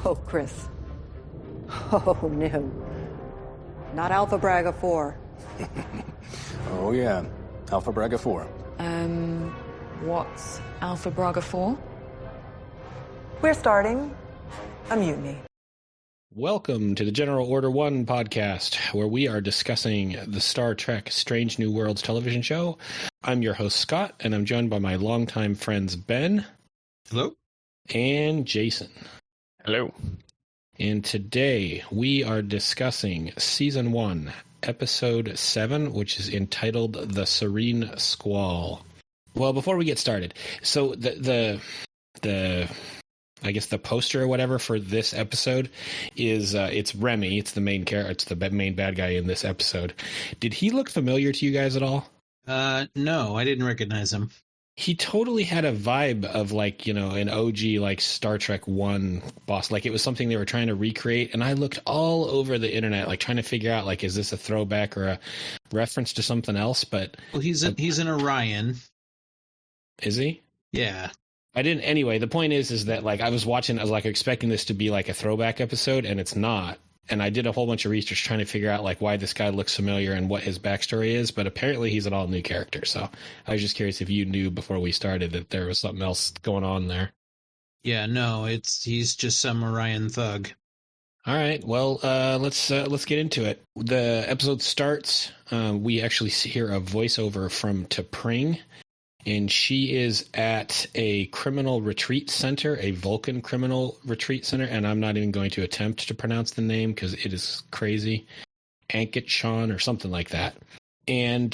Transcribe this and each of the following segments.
Oh, Chris. Oh, no. Not Alpha Braga 4. Oh, yeah. Alpha Braga 4. What's Alpha Braga 4? We're starting a mutiny. Welcome to the General Order 1 podcast, where we are discussing the Star Trek Strange New Worlds television show. I'm your host, Scott, and I'm joined by my longtime friends, Ben. Hello. And Jason. Hello. And today we are discussing Season 1, Episode 7, which is entitled The Serene Squall. Well, before we get started, so the I guess the poster or whatever for this episode is it's Remy. It's the main character. It's the main bad guy in this episode. Did he look familiar to you guys at all? No, I didn't recognize him. He totally had a vibe of like, you know, an OG like Star Trek 1 boss. Like it was something they were trying to recreate. And I looked all over the internet, like trying to figure out like, is this a throwback or a reference to something else? But well, he's an Orion. Is he? Yeah. I didn't. Anyway, the point is that like I was watching, I was like expecting this to be like a throwback episode, and it's not. And I did a whole bunch of research trying to figure out like why this guy looks familiar and what his backstory is. But apparently he's an all new character. So I was just curious if you knew before we started that there was something else going on there. Yeah, no, he's just some Orion thug. All right. Well, let's get into it. The episode starts. We actually hear a voiceover from T'Pring. And she is at a criminal retreat center, a Vulcan criminal retreat center. And I'm not even going to attempt to pronounce the name because it is crazy. Ankit-Shan or something like that. And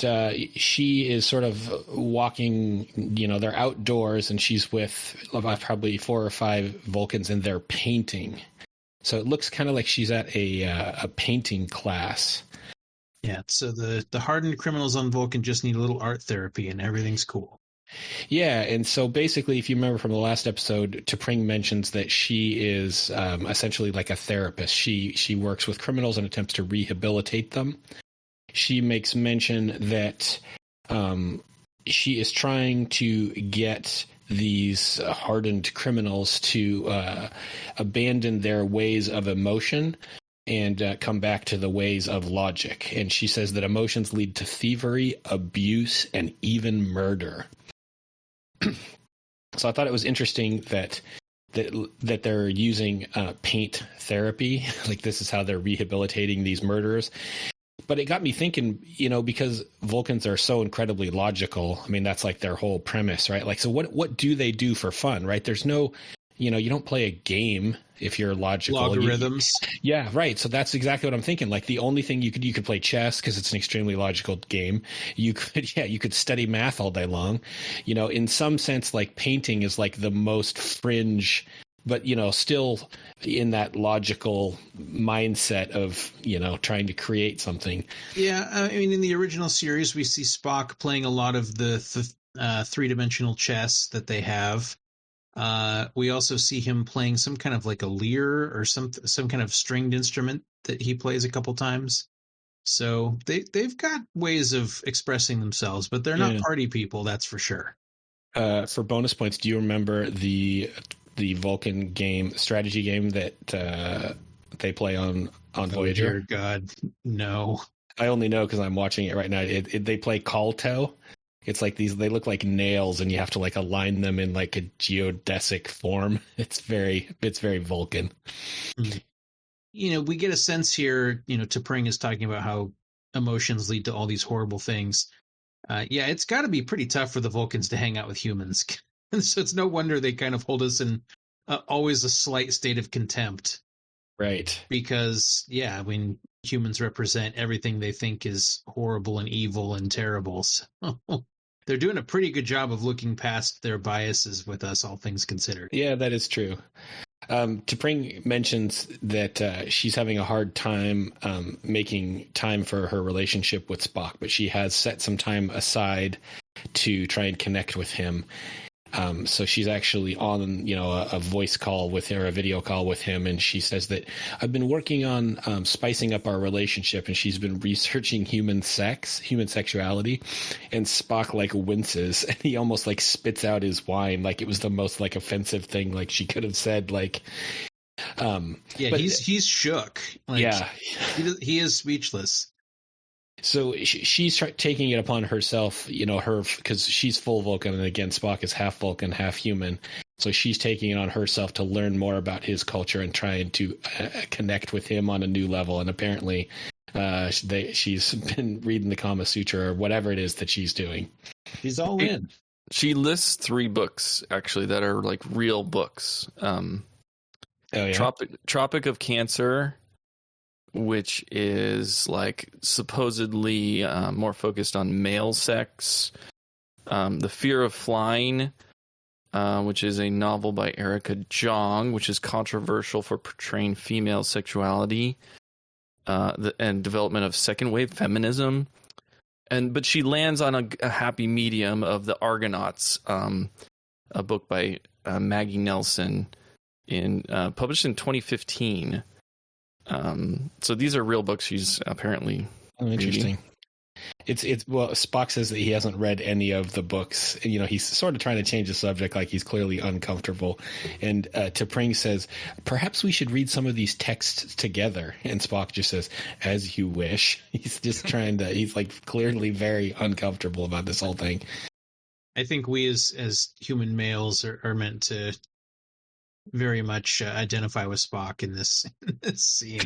she is sort of walking, you know, they're outdoors and she's with probably 4 or 5 Vulcans and they're painting. So it looks kind of like she's at a painting class. Yeah, so the hardened criminals on Vulcan just need a little art therapy and everything's cool. Yeah, and so basically, if you remember from the last episode, T'Pring mentions that she is essentially like a therapist. She works with criminals and attempts to rehabilitate them. She makes mention that she is trying to get these hardened criminals to abandon their ways of emotion and come back to the ways of logic. And she says that emotions lead to thievery, abuse, and even murder. So I thought it was interesting that they're using paint therapy. Like this is how they're rehabilitating these murderers. But it got me thinking, you know, because Vulcans are so incredibly logical. I mean, that's like their whole premise, right? Like, so what do they do for fun, right? There's no, you know, you don't play a game if you're logical. Logarithms. Yeah, right. So that's exactly what I'm thinking. Like the only thing you could play chess because it's an extremely logical game. You could study math all day long. You know, in some sense, like painting is like the most fringe, but you know, still in that logical mindset of, you know, trying to create something. Yeah, I mean, in the original series, we see Spock playing a lot of the 3-dimensional chess that they have. We also see him playing some kind of like a lyre or some kind of stringed instrument that he plays a couple times. So they've got ways of expressing themselves, but they're not party people, that's for sure. For bonus points, do you remember the Vulcan strategy game that they play on Voyager? Oh, dear God, no. I only know because I'm watching it right now. They play Calto. It's like they look like nails and you have to like align them in like a geodesic form. It's very Vulcan. You know, we get a sense here, you know, T'Pring is talking about how emotions lead to all these horrible things. Yeah, it's got to be pretty tough for the Vulcans to hang out with humans. So it's no wonder they kind of hold us in always a slight state of contempt. Right. Because, yeah, I mean, humans represent everything they think is horrible and evil and terrible. So they're doing a pretty good job of looking past their biases with us, all things considered. Yeah, that is true. T'Pring mentions that she's having a hard time making time for her relationship with Spock, but she has set some time aside to try and connect with him. So she's actually on, you know, a voice call with him, or a video call with him, and she says that I've been working on spicing up our relationship, and she's been researching human sexuality, and Spock like winces, and he almost like spits out his wine, like it was the most like offensive thing like she could have said, like, But he's shook. Yeah. He is speechless. So she's taking it upon herself, because she's full Vulcan, and again, Spock is half Vulcan, half human. So she's taking it on herself to learn more about his culture and trying to connect with him on a new level. And apparently, she's been reading the Kama Sutra or whatever it is that she's doing. She's all in. She lists 3 books actually that are like real books. Tropic of Cancer, which is like supposedly more focused on male sex. The Fear of Flying, which is a novel by Erica Jong, which is controversial for portraying female sexuality and development of second wave feminism. But she lands on a happy medium of The Argonauts, a book by Maggie Nelson, published in 2015. So these are real books she's apparently interesting reading. It's Spock says that he hasn't read any of the books. He's sort of trying to change the subject, like he's clearly uncomfortable. And T'Pring says, perhaps we should read some of these texts together. And Spock just says, as you wish. He's just he's like clearly very uncomfortable about this whole thing. I think we as human males are meant to very much identify with Spock in this scene.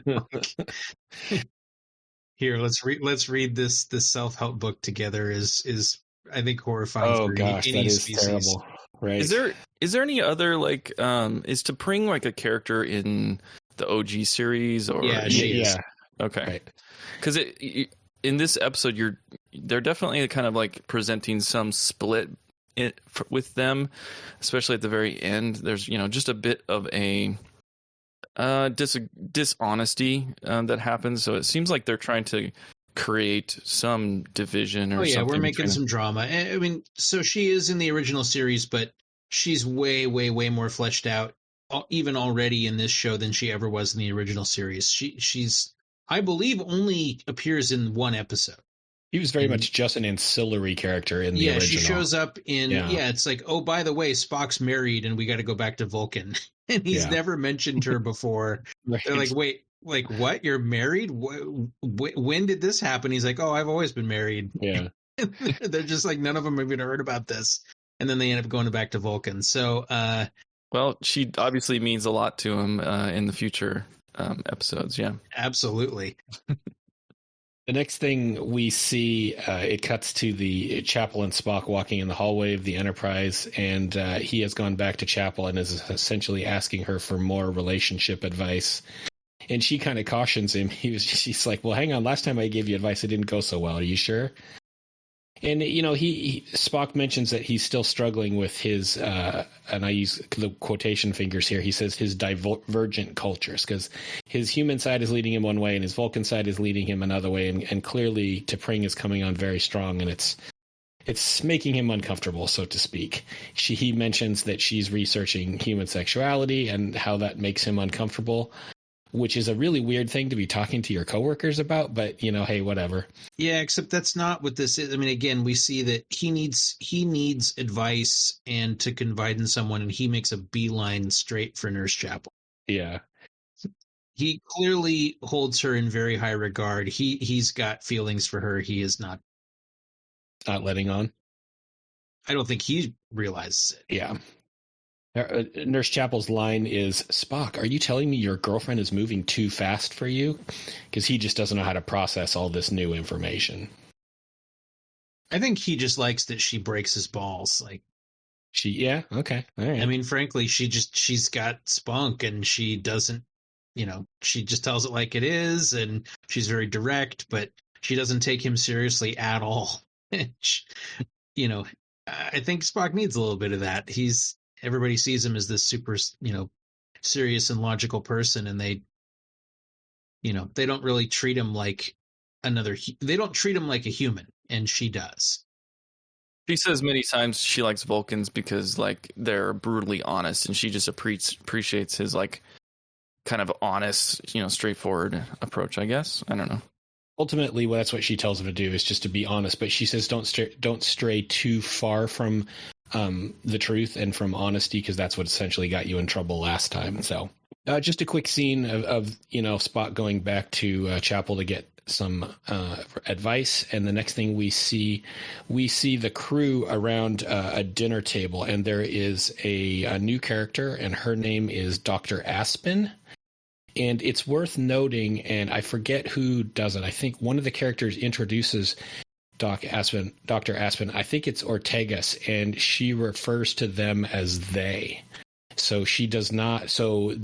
Here, let's read this self-help book together is I think horrifying. Oh for gosh, any that is species. terrible. Right? Is there any other is T'Pring like a character in the OG series or she is. Okay, right. Because in this episode they're definitely kind of like presenting some split with them, especially at the very end. There's just a bit of a dishonesty that happens, so it seems like they're trying to create some division or something. We're making some drama. I mean, so she is in the original series, but she's way more fleshed out even already in this show than she ever was in the original series. She's I believe only appears in one episode. He was very much just an ancillary character in the original. She shows up in it's like, oh, by the way, Spock's married and we got to go back to Vulcan. And he's never mentioned her before. Right. They're like, wait, like what? You're married? When did this happen? He's like, oh, I've always been married. Yeah. They're just like, none of them have even heard about this. And then they end up going back to Vulcan. So, well, she obviously means a lot to him in the future episodes. Yeah, absolutely. The next thing we see, it cuts to the Chapel and Spock walking in the hallway of the Enterprise, and he has gone back to Chapel and is essentially asking her for more relationship advice. And she kind of cautions him. She's like, well, hang on, last time I gave you advice, it didn't go so well. Are you sure? And, Spock mentions that he's still struggling with his, and I use the quotation fingers here, he says his divergent cultures, because his human side is leading him one way and his Vulcan side is leading him another way. And clearly T'Pring is coming on very strong, and it's making him uncomfortable, so to speak. He mentions that she's researching human sexuality and how that makes him uncomfortable, which is a really weird thing to be talking to your coworkers about, but hey, whatever. Yeah, except that's not what this is. I mean, again, we see that he needs advice and to confide in someone, and he makes a beeline straight for Nurse Chapel. Yeah. He clearly holds her in very high regard. He's got feelings for her. He is not letting on. I don't think he realizes it. Yeah. Nurse Chapel's line is, Spock, are you telling me your girlfriend is moving too fast for you? Because he just doesn't know how to process all this new information. I think he just likes that she breaks his balls. Like yeah, okay, all right. I mean, frankly, she's got spunk, and she doesn't, she just tells it like it is, and she's very direct, but she doesn't take him seriously at all. I think Spock needs a little bit of that. Everybody sees him as this super, serious and logical person, and they don't really treat him like they don't treat him like a human, and she does. She says many times she likes Vulcans because like they're brutally honest, and she just appreciates his like kind of honest, straightforward approach, I guess. I don't know. Ultimately, that's what she tells him to do, is just to be honest. But she says don't stray too far from the truth and from honesty, because that's what essentially got you in trouble last time. So Just a quick scene of Spock going back to chapel to get some advice, and the next thing we see the crew around a dinner table, and there is a new character, and her name is Dr. Aspen. And it's worth noting, and I forget who does it. I think one of the characters introduces Dr. Aspen. I think it's Ortegas, and she refers to them as they. So she does not. So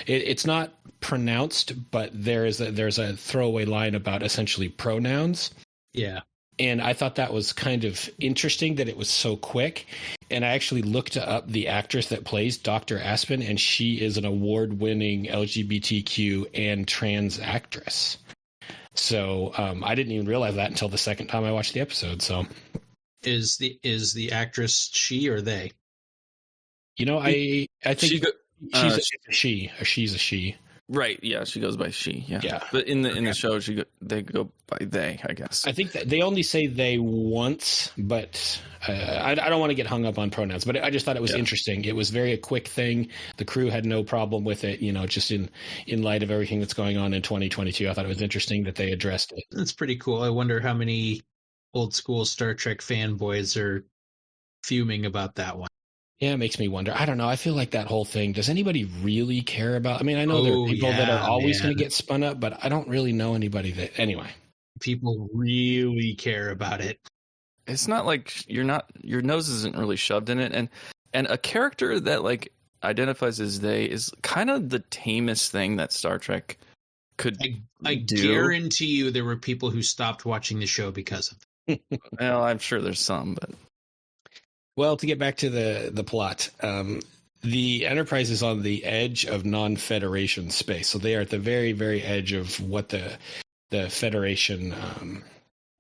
it's not pronounced, but there's a throwaway line about essentially pronouns. Yeah. And I thought that was kind of interesting that it was so quick. And I actually looked up the actress that plays Dr. Aspen, and she is an award-winning LGBTQ and trans actress. So I didn't even realize that until the second time I watched the episode. So is the actress she or they? I think she's a she. Right, yeah, she goes by she, yeah. Yeah. But in the show, they go by they, I guess. I think that they only say they once, but I don't want to get hung up on pronouns. But I just thought it was interesting. It was a quick thing. The crew had no problem with it, just in light of everything that's going on in 2022. I thought it was interesting that they addressed it. That's pretty cool. I wonder how many old school Star Trek fanboys are fuming about that one. Yeah, it makes me wonder. I don't know. I feel like that whole thing, does anybody really care about? I mean, I know there are people that are always going to get spun up, but I don't really know anybody that. Anyway, people really care about it. It's not like your nose isn't really shoved in it, and a character that like identifies as they is kind of the tamest thing that Star Trek could I do. guarantee you there were people who stopped watching the show because of it. Well, I'm sure there's some, but. Well, to get back to the plot, the Enterprise is on the edge of non-Federation space. So they are at the very, very edge of what the Federation,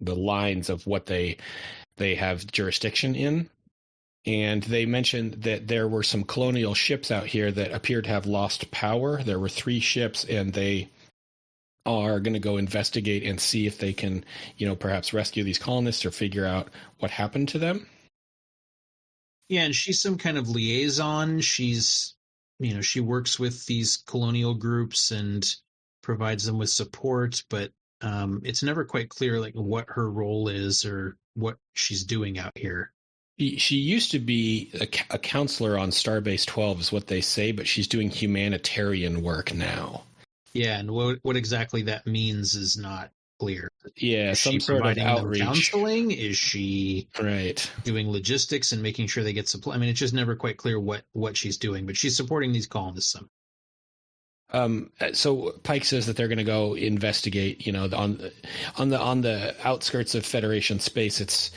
the lines of what they have jurisdiction in. And they mentioned that there were some colonial ships out here that appeared to have lost power. There were 3 ships, and they are going to go investigate and see if they can, perhaps rescue these colonists or figure out what happened to them. Yeah, and she's some kind of liaison. She's, she works with these colonial groups and provides them with support, but it's never quite clear like what her role is or what she's doing out here. She used to be a counselor on Starbase 12 is what they say, but she's doing humanitarian work now. Yeah, and what exactly that means is not clear. Yeah, is some she sort of outreach. Counseling? Is she doing logistics and making sure they get supply? I mean, it's just never quite clear what she's doing, but she's supporting these colonists. So Pike says that they're going to go investigate. On the outskirts of Federation space.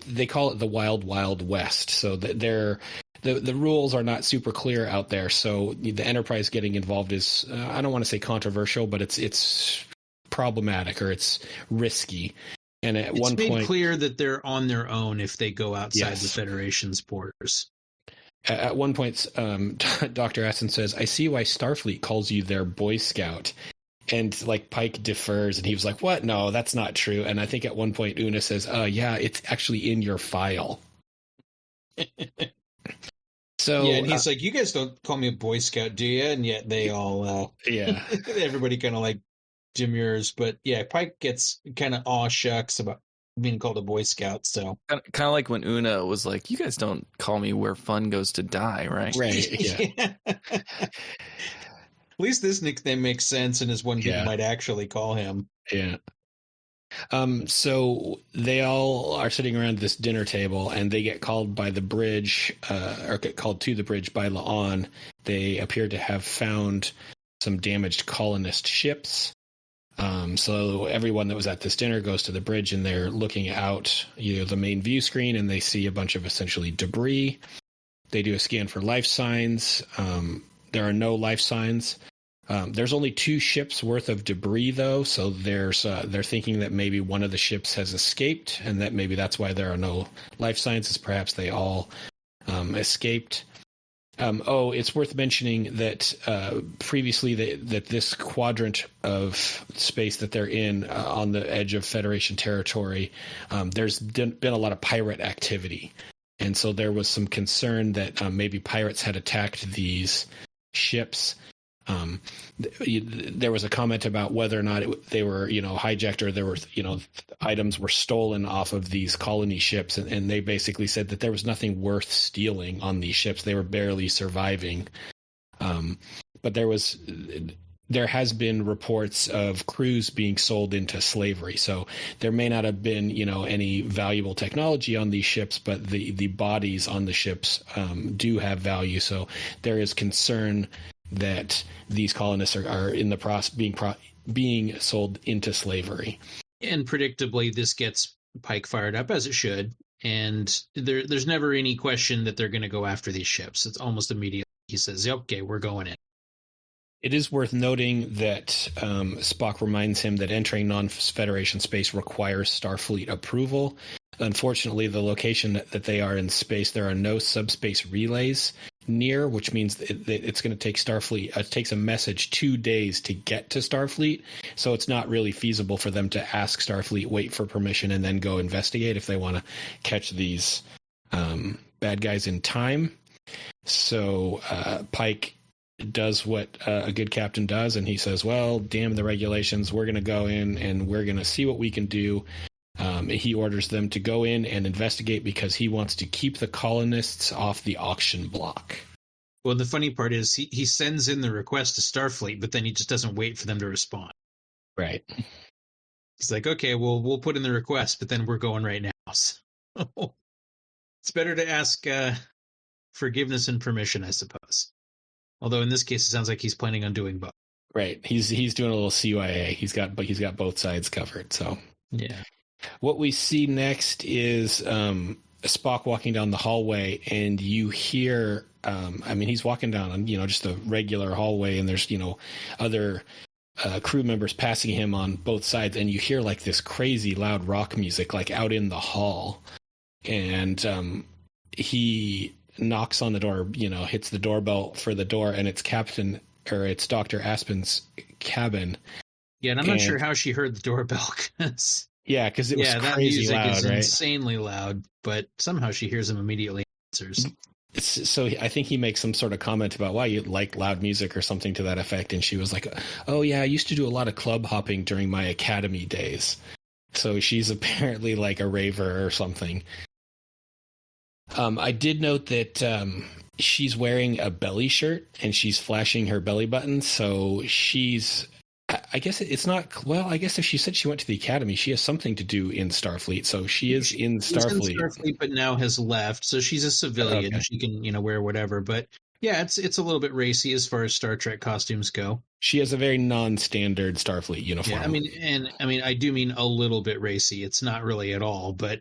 They call it the Wild Wild West. So that the rules are not super clear out there. So the Enterprise getting involved is I don't want to say controversial, but it's problematic or it's risky. And at one point, it's made clear that they're on their own if they go outside the Federation's borders. At one point, Dr. Aston says, "I see why Starfleet calls you their Boy Scout." And like Pike defers, and he was like, "What? No, that's not true." And I think at one point Una says, "Yeah, it's actually in your file." So yeah, and he's like, "You guys don't call me a Boy Scout, do you?" And yet they all, everybody kind of like demurs, but yeah, Pike gets kind of aw shucks about being called a Boy Scout. So kind of like when Una was like, "You guys don't call me where fun goes to die," right? Right. Yeah. At least this nickname makes sense and is one people might actually call him. Yeah. So they all are sitting around this dinner table, and they get called by the bridge, or get called to the bridge by La'an. They appear to have found some damaged colonist ships. So everyone that was at this dinner goes to the bridge, and they're looking out, the main view screen, and they see a bunch of essentially debris. They do a scan for life signs. There are no life signs. There's only 2 ships worth of debris, though, so they're thinking that maybe one of the ships has escaped, and that maybe that's why there are no life signs, is perhaps they all escaped. It's worth mentioning that previously that this quadrant of space that they're in on the edge of Federation territory, there's been a lot of pirate activity. And so there was some concern that maybe pirates had attacked these ships. There was a comment about whether or not they were, hijacked, or there were, items were stolen off of these colony ships, and they basically said that there was nothing worth stealing on these ships. They were barely surviving. But there has been reports of crews being sold into slavery. So there may not have been, any valuable technology on these ships, but the bodies on the ships do have value. So there is concern that these colonists are in the process being sold into slavery. And predictably, this gets Pike fired up, as it should. And there's never any question that they're going to go after these ships. It's almost immediate. He says, okay, we're going in. It is worth noting that Spock reminds him that entering non-Federation space requires Starfleet approval. Unfortunately, the location that they are in space, there are no subspace relays near, which means it's going to take Starfleet. It takes a message 2 days to get to Starfleet, so it's not really feasible for them to ask Starfleet, wait for permission, and then go investigate if they want to catch these bad guys in time. So Pike does what a good captain does, and he says, well, damn the regulations, we're going to go in and we're going to see what we can do. He orders them to go in and investigate because he wants to keep the colonists off the auction block. Well, the funny part is he sends in the request to Starfleet, but then he just doesn't wait for them to respond. Right. He's like, okay, well, we'll put in the request, but then we're going right now. So it's better to ask forgiveness and permission, I suppose. Although in this case, it sounds like he's planning on doing both. Right. He's doing a little CYA. He's got both sides covered. So yeah. What we see next is Spock walking down the hallway, and you hear. He's walking down just a regular hallway, and there's other crew members passing him on both sides, and you hear like this crazy loud rock music like out in the hall, and he knocks on the door, hits the doorbell for the door, and it's it's Dr. Aspen's cabin. Yeah, and I'm not sure how she heard the doorbell. Because it was crazy that music loud, is right? insanely loud, but somehow she hears him immediately answers. So I think he makes some sort of comment about why you like loud music or something to that effect, and she was like, oh yeah, I used to do a lot of club hopping during my academy days. So she's apparently like a raver or something. I did note that she's wearing a belly shirt and she's flashing her belly button. So I guess it's not. Well, I guess if she said she went to the academy, she has something to do in Starfleet. So she is in Starfleet. She's in Starfleet, but now has left. So she's a civilian. Okay. She can, wear whatever. But yeah, it's a little bit racy as far as Star Trek costumes go. She has a very non-standard Starfleet uniform. Yeah, I do mean a little bit racy. It's not really at all, but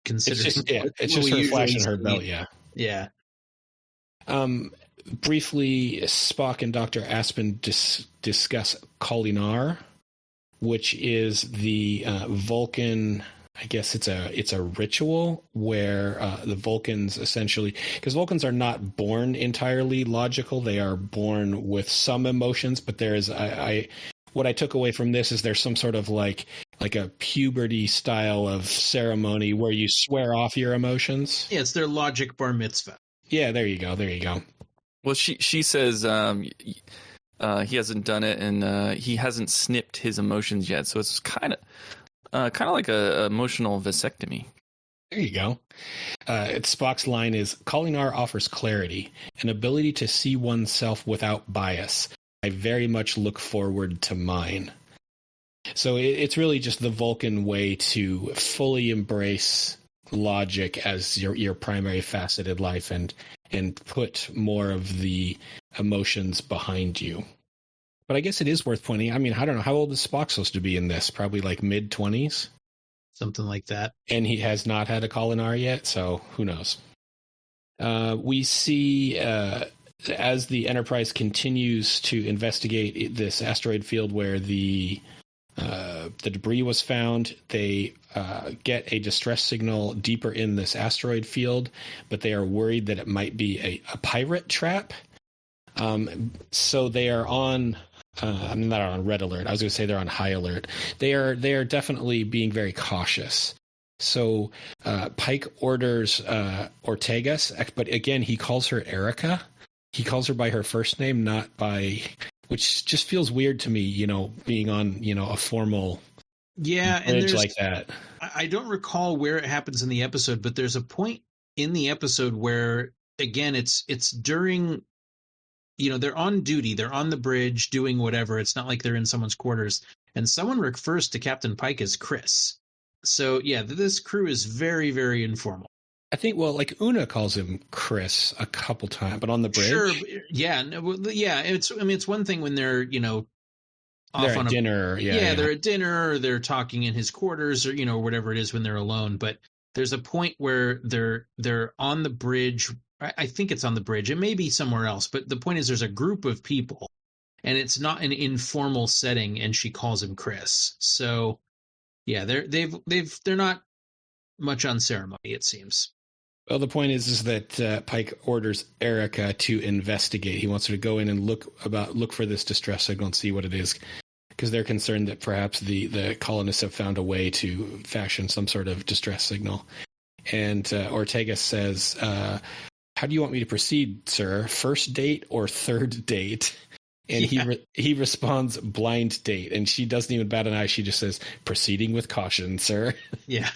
considering it's just her flashing her belt. Yeah. Briefly, Spock and Dr. Aspen discuss Kolinar, which is the Vulcan. I guess it's a ritual where the Vulcans essentially, because Vulcans are not born entirely logical, they are born with some emotions. But there is what I took away from this is there's some sort of like a puberty style of ceremony where you swear off your emotions. Yeah, it's their logic bar mitzvah. Yeah, there you go. Well, she says he hasn't done it, and he hasn't snipped his emotions yet. So it's kind of like a emotional vasectomy. There you go. Spock's line is, Kolinar offers clarity, an ability to see oneself without bias. I very much look forward to mine. So it's really just the Vulcan way to fully embrace logic as your primary faceted life and put more of the emotions behind you. But I guess it is worth pointing. I mean, I don't know, how old is Spock supposed to be in this? Probably like mid-20s? Something like that. And he has not had a Kolinar yet, so who knows? We see, as the Enterprise continues to investigate this asteroid field where the debris was found, they get a distress signal deeper in this asteroid field, but they are worried that it might be a pirate trap. So they are on. I'm not on red alert. I was going to say they're on high alert. They are definitely being very cautious. So Pike orders Ortegas, but again he calls her Erica. He calls her by her first name, not by which just feels weird to me, being on, a formal and bridge like that. I don't recall where it happens in the episode, but there's a point in the episode where, again, it's during, they're on duty, they're on the bridge doing whatever. It's not like they're in someone's quarters, and someone refers to Captain Pike as Chris. So yeah, this crew is very, very informal. I think, like Una calls him Chris a couple times, but on the bridge. Sure, yeah, It's one thing when they're off they're on at dinner. They're at dinner, or they're talking in his quarters, or whatever it is when they're alone. But there's a point where they're on the bridge. I think it's on the bridge. It may be somewhere else, but the point is there's a group of people, and it's not an informal setting. And she calls him Chris. So yeah, they're not much on ceremony, it seems. Well, the point is that Pike orders Erica to investigate. He wants her to go in and look for this distress signal and see what it is, because they're concerned that perhaps the colonists have found a way to fashion some sort of distress signal. And Ortega says, "How do you want me to proceed, sir? First date or third date?" And he responds, "Blind date." And she doesn't even bat an eye. She just says, "Proceeding with caution, sir." Yeah.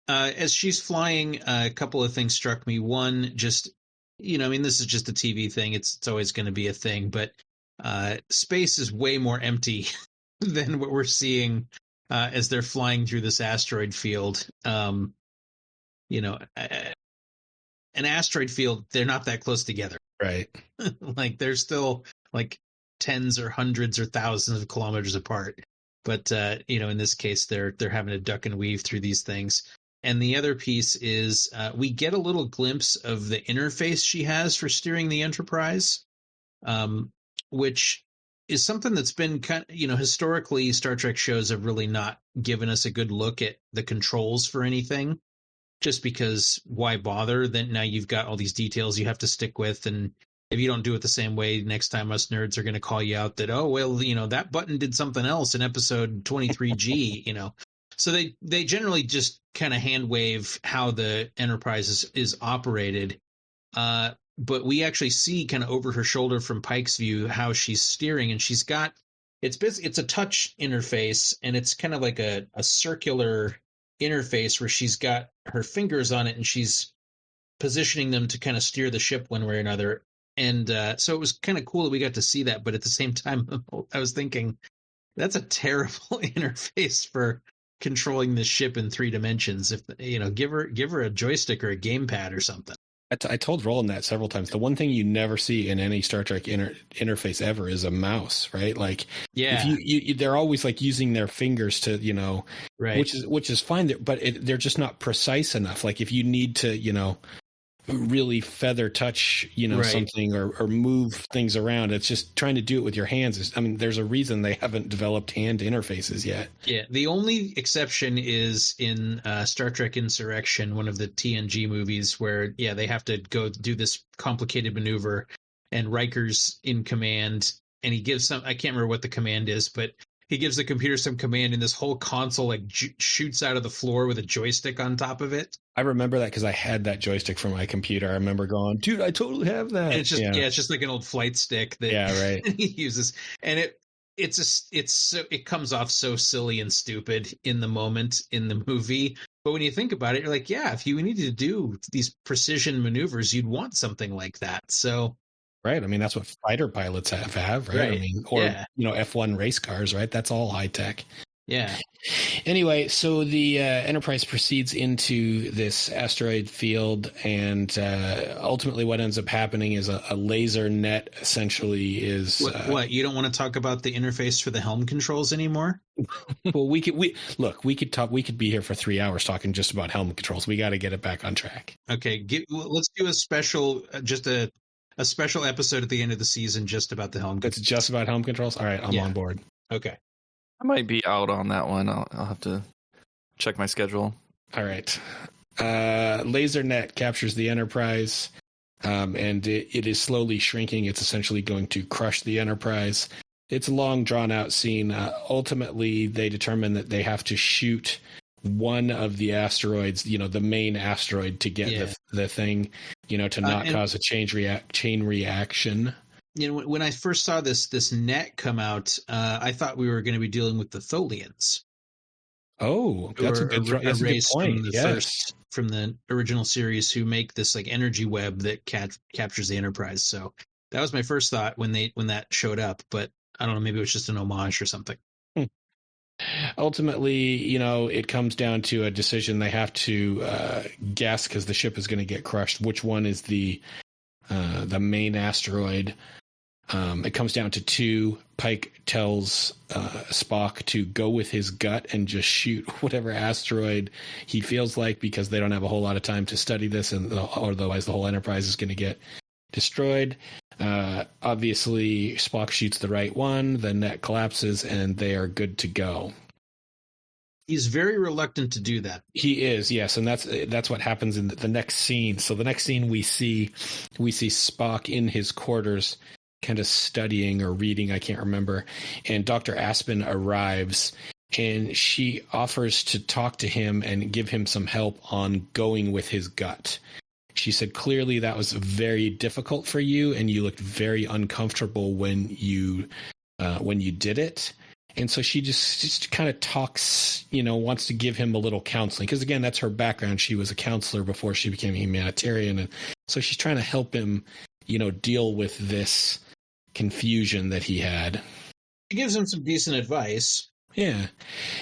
As she's flying, a couple of things struck me. One, just, this is just a TV thing. It's always going to be a thing, but space is way more empty than what we're seeing as they're flying through this asteroid field. An asteroid field, they're not that close together. Right. Like they're still like tens or hundreds or thousands of kilometers apart. But in this case, they're having to duck and weave through these things. And the other piece is we get a little glimpse of the interface she has for steering the Enterprise, which is something that's been kind of, historically Star Trek shows have really not given us a good look at the controls for anything, just because why bother? Then now you've got all these details you have to stick with, and if you don't do it the same way, next time us nerds are going to call you out that, oh, well, that button did something else in episode 23G, So they generally just kind of hand wave how the Enterprise is operated. But we actually see kind of over her shoulder from Pike's view how she's steering, and she's got it's a touch interface, and it's kind of like a circular interface where she's got her fingers on it, and she's positioning them to kind of steer the ship one way or another. And so it was kind of cool that we got to see that. But at the same time, I was thinking that's a terrible interface for controlling the ship in 3 dimensions. If give her a joystick or a gamepad or something. I told Roland that several times. The one thing you never see in any Star Trek interface ever is a mouse, right? Like, yeah, if they're always like using their fingers to, right, which is fine, but they're just not precise enough. Like if you need to, really feather touch, right, something or move things around, it's just trying to do it with your hands. There's a reason they haven't developed hand interfaces yet. Yeah, the only exception is in Star Trek Insurrection, one of the TNG movies, where they have to go do this complicated maneuver, and Riker's in command, and he gives I can't remember what the command is, but he gives the computer some command, and this whole console shoots out of the floor with a joystick on top of it. I remember that because I had that joystick for my computer. I remember going, dude, I totally have that. And it's just it's just like an old flight stick that right. he uses, and it comes off so silly and stupid in the moment in the movie. But when you think about it, you're like, yeah, if you needed to do these precision maneuvers, you'd want something like that. So. Right. That's what fighter pilots have, right? Right. F1 race cars, right? That's all high tech. Yeah. Anyway, so the Enterprise proceeds into this asteroid field, and ultimately what ends up happening is a laser net essentially is... What? You don't want to talk about the interface for the helm controls anymore? Well, we could be here for 3 hours talking just about helm controls. We got to get it back on track. Okay. Let's do a special, a special episode at the end of the season just about the helm controls. It's just about helm controls? All right, I'm on board. Okay. I might be out on that one. I'll have to check my schedule. All right. LaserNet captures the Enterprise, and it is slowly shrinking. It's essentially going to crush the Enterprise. It's a long, drawn-out scene. Ultimately, they determine that they have to shoot one of the asteroids, the main asteroid, to get the thing, to not cause a chain reaction. when I first saw this net come out, I thought we were going to be dealing with the Tholians. Oh, that's a good race point. from the Yes. from the original series who make this like energy web that captures the Enterprise. So that was my first thought when that showed up. But I don't know, maybe it was just an homage or something. Ultimately, it comes down to a decision they have to guess, because the ship is going to get crushed. Which one is the main asteroid? It comes down to two. Pike tells Spock to go with his gut and just shoot whatever asteroid he feels like, because they don't have a whole lot of time to study this, and otherwise the whole Enterprise is going to get destroyed. Obviously, Spock shoots the right one, the net collapses, and they are good to go. He's very reluctant to do that. He is, yes, and that's what happens in the next scene. So the next scene we see Spock in his quarters, kind of studying or reading, I can't remember, and Dr. Aspen arrives, and she offers to talk to him and give him some help on going with his gut. She said, clearly that was very difficult for you, and you looked very uncomfortable when you did it. And so she just kind of talks, wants to give him a little counseling, because again, that's her background. She was a counselor before she became a humanitarian, and so she's trying to help him, deal with this confusion that he had. She gives him some decent advice. Yeah.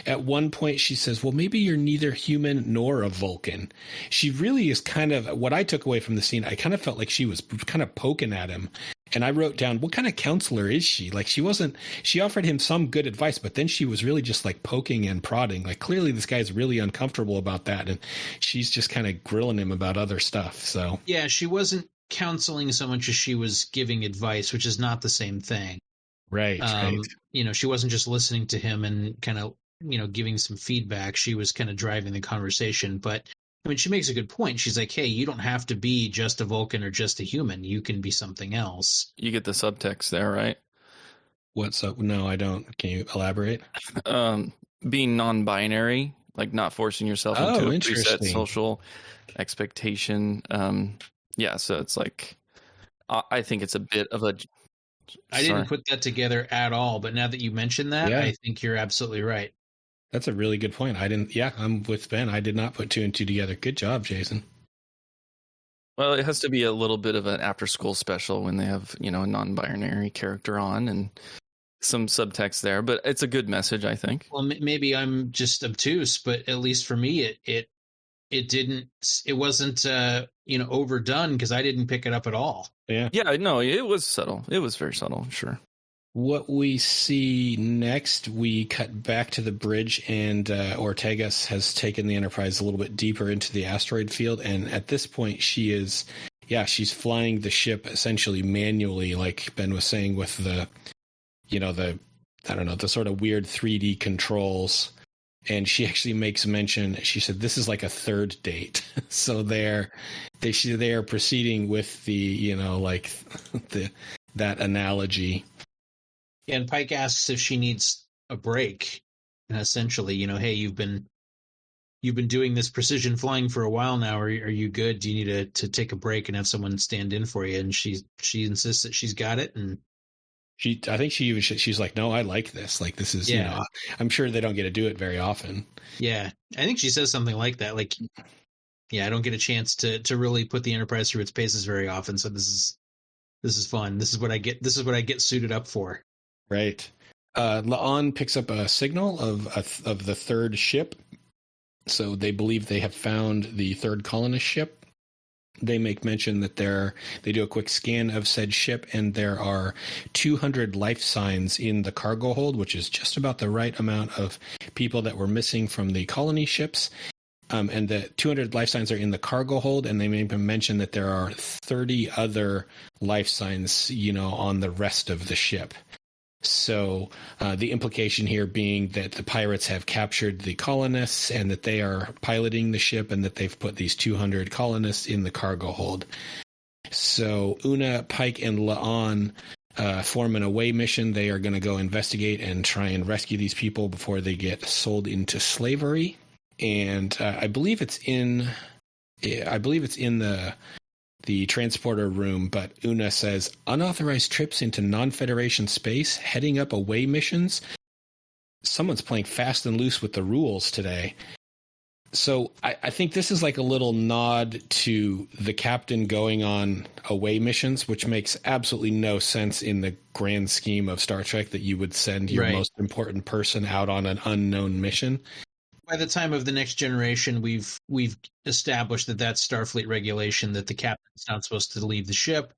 At one point, she says, well, maybe you're neither human nor a Vulcan. She really is kind of, what I took away from the scene, I kind of felt like she was kind of poking at him. And I wrote down, what kind of counselor is she? Like, she offered him some good advice, but then she was really just like poking and prodding. Like, clearly this guy's really uncomfortable about that. And she's just kind of grilling him about other stuff. So, yeah, she wasn't counseling so much as she was giving advice, which is not the same thing. Right. She wasn't just listening to him and kind of, giving some feedback. She was kind of driving the conversation. But I mean, she makes a good point. She's like, hey, you don't have to be just a Vulcan or just a human. You can be something else. You get the subtext there, right? What's up? No, I don't. Can you elaborate? Being non-binary, like not forcing yourself into a preset social expectation. So it's like, I think it's a bit of a... I didn't put that together at all, but now that you mentioned that, yeah. I think you're absolutely right. That's a really good point. I'm with Ben. I did not put two and two together. Good job, Jason. Well, it has to be a little bit of an after-school special when they have, a non-binary character on and some subtext there, but it's a good message, I think. Well, maybe I'm just obtuse, but at least for me, it wasn't overdone, because I didn't pick it up at all. Yeah. Yeah, no, it was subtle. It was very subtle, sure. What we see next, we cut back to the bridge, and Ortegas has taken the Enterprise a little bit deeper into the asteroid field, and at this point she's flying the ship essentially manually, like Ben was saying, with the sort of weird 3D controls. And she actually makes mention, she said, this is like a third date. So they are proceeding with the, that analogy. And Pike asks if she needs a break. And essentially, hey, you've been doing this precision flying for a while now. Are you good? Do you need to take a break and have someone stand in for you? And she insists that she's got it. And she's like, no, I like this. Like, this is, I'm sure they don't get to do it very often. Yeah. I think she says something like that. Like, yeah, I don't get a chance to really put the Enterprise through its paces very often. So this is fun. This is what I get suited up for. Right. La'an picks up a signal of the third ship. So they believe they have found the third colonist ship. They make mention that they do a quick scan of said ship, and there are 200 life signs in the cargo hold, which is just about the right amount of people that were missing from the colony ships. And the 200 life signs are in the cargo hold, and they may mention that there are 30 other life signs, on the rest of the ship. So the implication here being that the pirates have captured the colonists and that they are piloting the ship, and that they've put these 200 colonists in the cargo hold. So Una, Pike, and La'an form an away mission. They are going to go investigate and try and rescue these people before they get sold into slavery. And I believe it's in the the transporter room, but Una says, unauthorized trips into non-Federation space, heading up away missions. Someone's playing fast and loose with the rules today. So I think this is like a little nod to the captain going on away missions, which makes absolutely no sense in the grand scheme of Star Trek that you would send your most important person out on an unknown mission. By the time of the Next Generation, we've established that that's Starfleet regulation, that the captain's not supposed to leave the ship.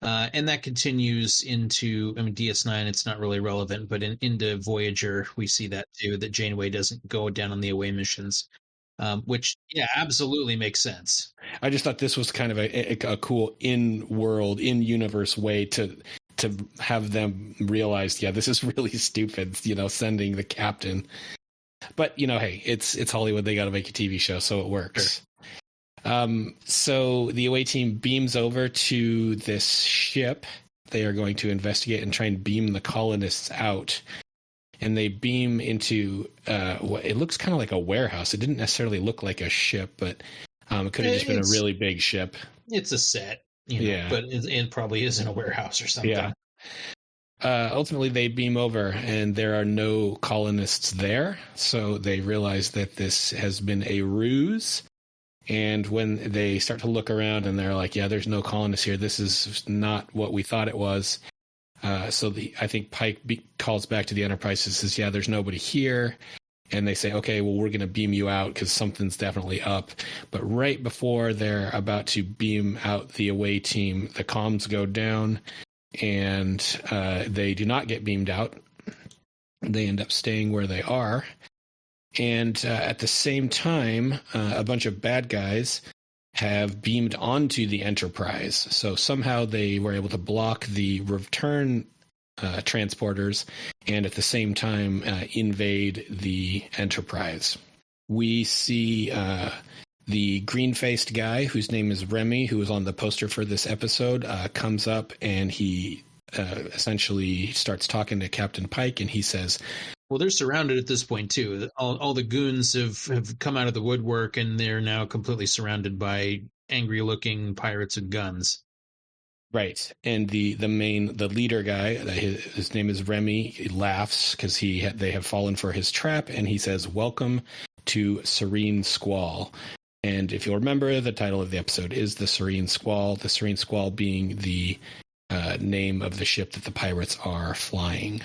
And that continues into, DS9, it's not really relevant, but into Voyager, we see that too, that Janeway doesn't go down on the away missions. Which, yeah, absolutely makes sense. I just thought this was kind of a cool in-world, in-universe way to have them realize, yeah, this is really stupid, sending the captain. But, hey, it's Hollywood. They got to make a TV show, so it works. Sure. So the away team beams over to this ship. They are going to investigate and try and beam the colonists out. And they beam into what it looks kind of like a warehouse. It didn't necessarily look like a ship, but it could have just been a really big ship. It's a set, but it probably isn't a warehouse or something. Yeah. Ultimately, they beam over, and there are no colonists there. So they realize that this has been a ruse. And when they start to look around, and they're like, yeah, there's no colonists here. This is not what we thought it was. So I think Pike calls back to the Enterprise and says, yeah, there's nobody here. And they say, okay, well, we're going to beam you out because something's definitely up. But right before they're about to beam out the away team, the comms go down and they do not get beamed out. They end up staying where they are. And at the same time, a bunch of bad guys have beamed onto the Enterprise. So somehow they were able to block the return transporters and at the same time invade the Enterprise. We see the green-faced guy whose name is Remy, who was on the poster for this episode, comes up and he essentially starts talking to Captain Pike, and he says, well, they're surrounded at this point, too. All the goons have come out of the woodwork, and they're now completely surrounded by angry-looking pirates with guns. Right. And the leader guy, his name is Remy, he laughs because they have fallen for his trap, and he says, welcome to Serene Squall. And if you'll remember, the title of the episode is the Serene Squall being the name of the ship that the pirates are flying.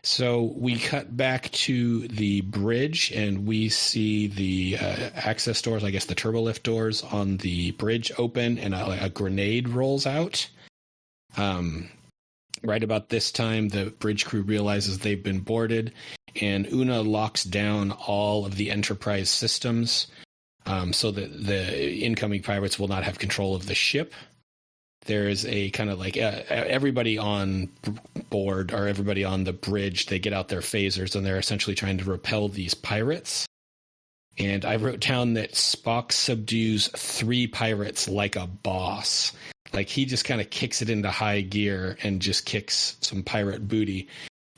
So we cut back to the bridge, and we see the access doors, I guess the turbolift doors on the bridge open, and a grenade rolls out. Right about this time, the bridge crew realizes they've been boarded, and Una locks down all of the Enterprise systems so that the incoming pirates will not have control of the ship. There's a kind of like everybody on board or everybody on the bridge, they get out their phasers and they're essentially trying to repel these pirates. And I wrote down that Spock subdues 3 pirates like a boss. Like he just kind of kicks it into high gear and just kicks some pirate booty.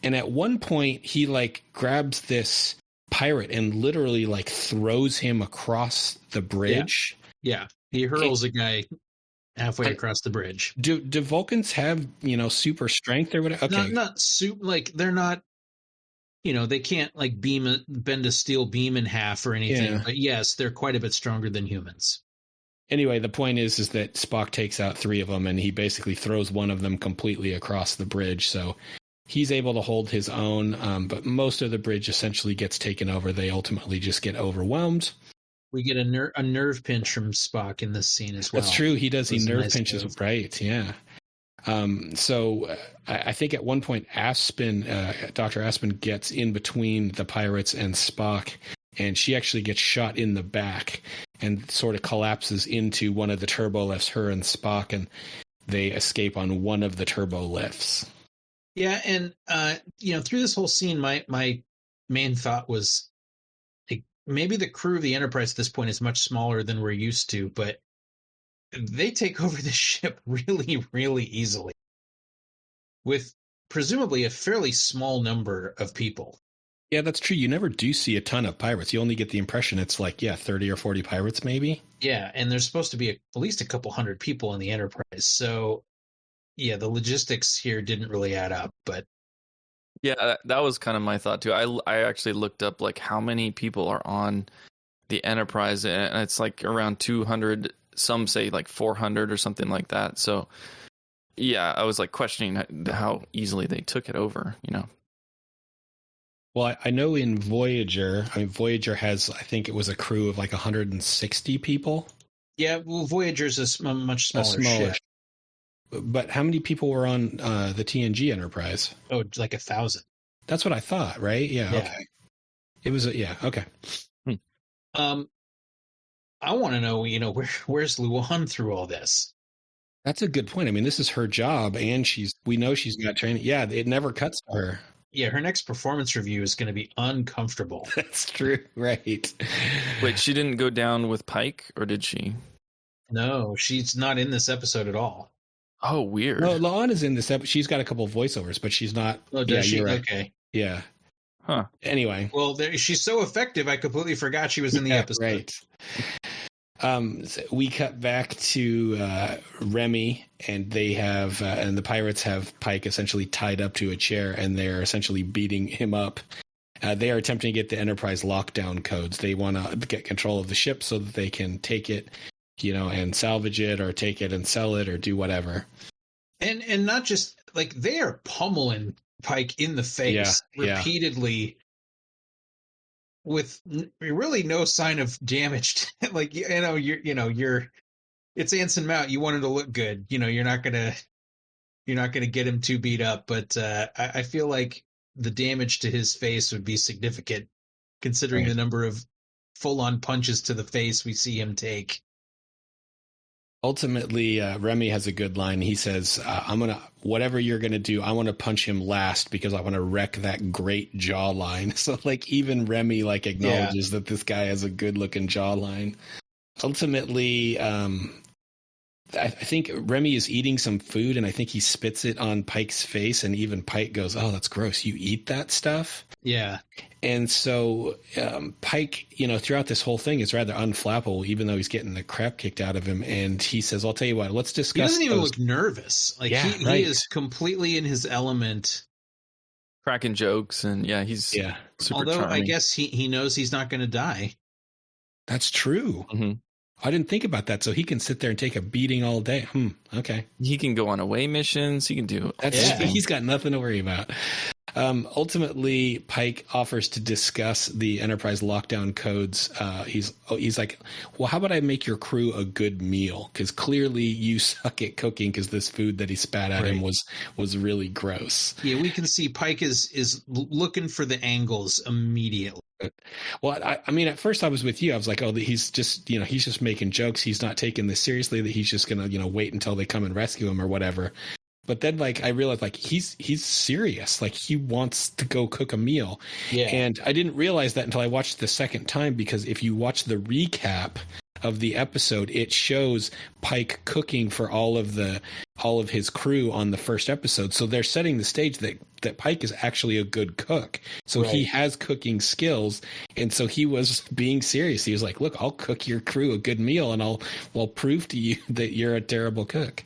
And at one point he like grabs this pirate and literally like throws him across the bridge. Yeah. He hurls a guy halfway across the bridge. Do Vulcans have, super strength or whatever? Okay. Not super, like they're not, they can't like bend a steel beam in half or anything. Yeah. But yes, they're quite a bit stronger than humans. Anyway, the point is that Spock takes out 3 of them and he basically throws one of them completely across the bridge. So he's able to hold his own, but most of the bridge essentially gets taken over. They ultimately just get overwhelmed. We get a nerve pinch from Spock in this scene as well. That's true. He does. He nerve pinches. Move. Right. Yeah. So I think at one point Dr. Aspen gets in between the pirates and Spock, and she actually gets shot in the back and sort of collapses into one of the turbo lifts, her and Spock, and they escape on one of the turbo lifts. Yeah. And, through this whole scene, my main thought was, maybe the crew of the Enterprise at this point is much smaller than we're used to, but they take over the ship really, really easily with presumably a fairly small number of people. Yeah, that's true. You never do see a ton of pirates. You only get the impression it's like, 30 or 40 pirates, maybe. Yeah, and there's supposed to be at least a couple hundred people in the Enterprise. So, yeah, the logistics here didn't really add up. But Yeah, that was kind of my thought too. I actually looked up like how many people are on the Enterprise, and it's like around 200. Some say like 400 or something like that. So, yeah, I was like questioning how easily they took it over. Well, I know in Voyager, Voyager has, I think it was a crew of like 160 people. yeah, well, Voyager's a much smaller ship. But how many people were on the TNG Enterprise? Oh, like 1,000. That's what I thought, right? Yeah. Okay. It was okay. I want to know, where's Luan through all this? That's a good point. I mean, this is her job, and we know she's got training. Yeah, it never cuts to her. Yeah, her next performance review is going to be uncomfortable. That's true, right? Wait, she didn't go down with Pike, or did she? No, she's not in this episode at all. Oh, weird. No, La'an is in this episode. She's got a couple of voiceovers, but she's not. Oh, does she? Right. Okay. Yeah. Huh. Anyway. Well, she's so effective, I completely forgot she was in the episode. Right. So we cut back to Remy, and they have, and the pirates have Pike essentially tied up to a chair, and they're essentially beating him up. They are attempting to get the Enterprise lockdown codes. They want to get control of the ship so that they can take it, and salvage it, or take it and sell it, or do whatever. And not just like they are pummeling Pike in the face repeatedly. With really no sign of damage, like it's Anson Mount. You want him to look good, you're not gonna get him too beat up. But I feel like the damage to his face would be significant, considering the number of full-on punches to the face we see him take. Ultimately, Remy has a good line. He says, whatever you're going to do, I want to punch him last because I want to wreck that great jawline. So like even Remy acknowledges that this guy has a good looking jawline. Ultimately, I think Remy is eating some food, and I think he spits it on Pike's face, and even Pike goes, "Oh, that's gross. You eat that stuff?" Yeah. And so Pike, throughout this whole thing is rather unflappable, even though he's getting the crap kicked out of him. And he says, "I'll tell you what, let's discuss." He doesn't even look nervous. Like he is completely in his element, cracking jokes, and he's super Although charming. I guess he knows he's not going to die. That's true. Mm-hmm. I didn't think about that. So he can sit there and take a beating all day. Okay. He can go on away missions. He can do. He's got nothing to worry about. Ultimately, Pike offers to discuss the Enterprise lockdown codes. He's like, well, how about I make your crew a good meal? Because clearly you suck at cooking, because this food that he spat at him was really gross. Yeah, we can see Pike is looking for the angles immediately. Well, I mean, at first I was with you. I was like, oh, he's just, he's just making jokes. He's not taking this seriously, that he's just going to, wait until they come and rescue him or whatever. But then, I realized, he's serious. He wants to go cook a meal. Yeah. And I didn't realize that until I watched the second time, because if you watch the recap of the episode, it shows Pike cooking for all of his crew on the first episode. So they're setting the stage that Pike is actually a good cook. So he has cooking skills. And so he was being serious. He was like, look, I'll cook your crew a good meal, and I'll prove to you that you're a terrible cook.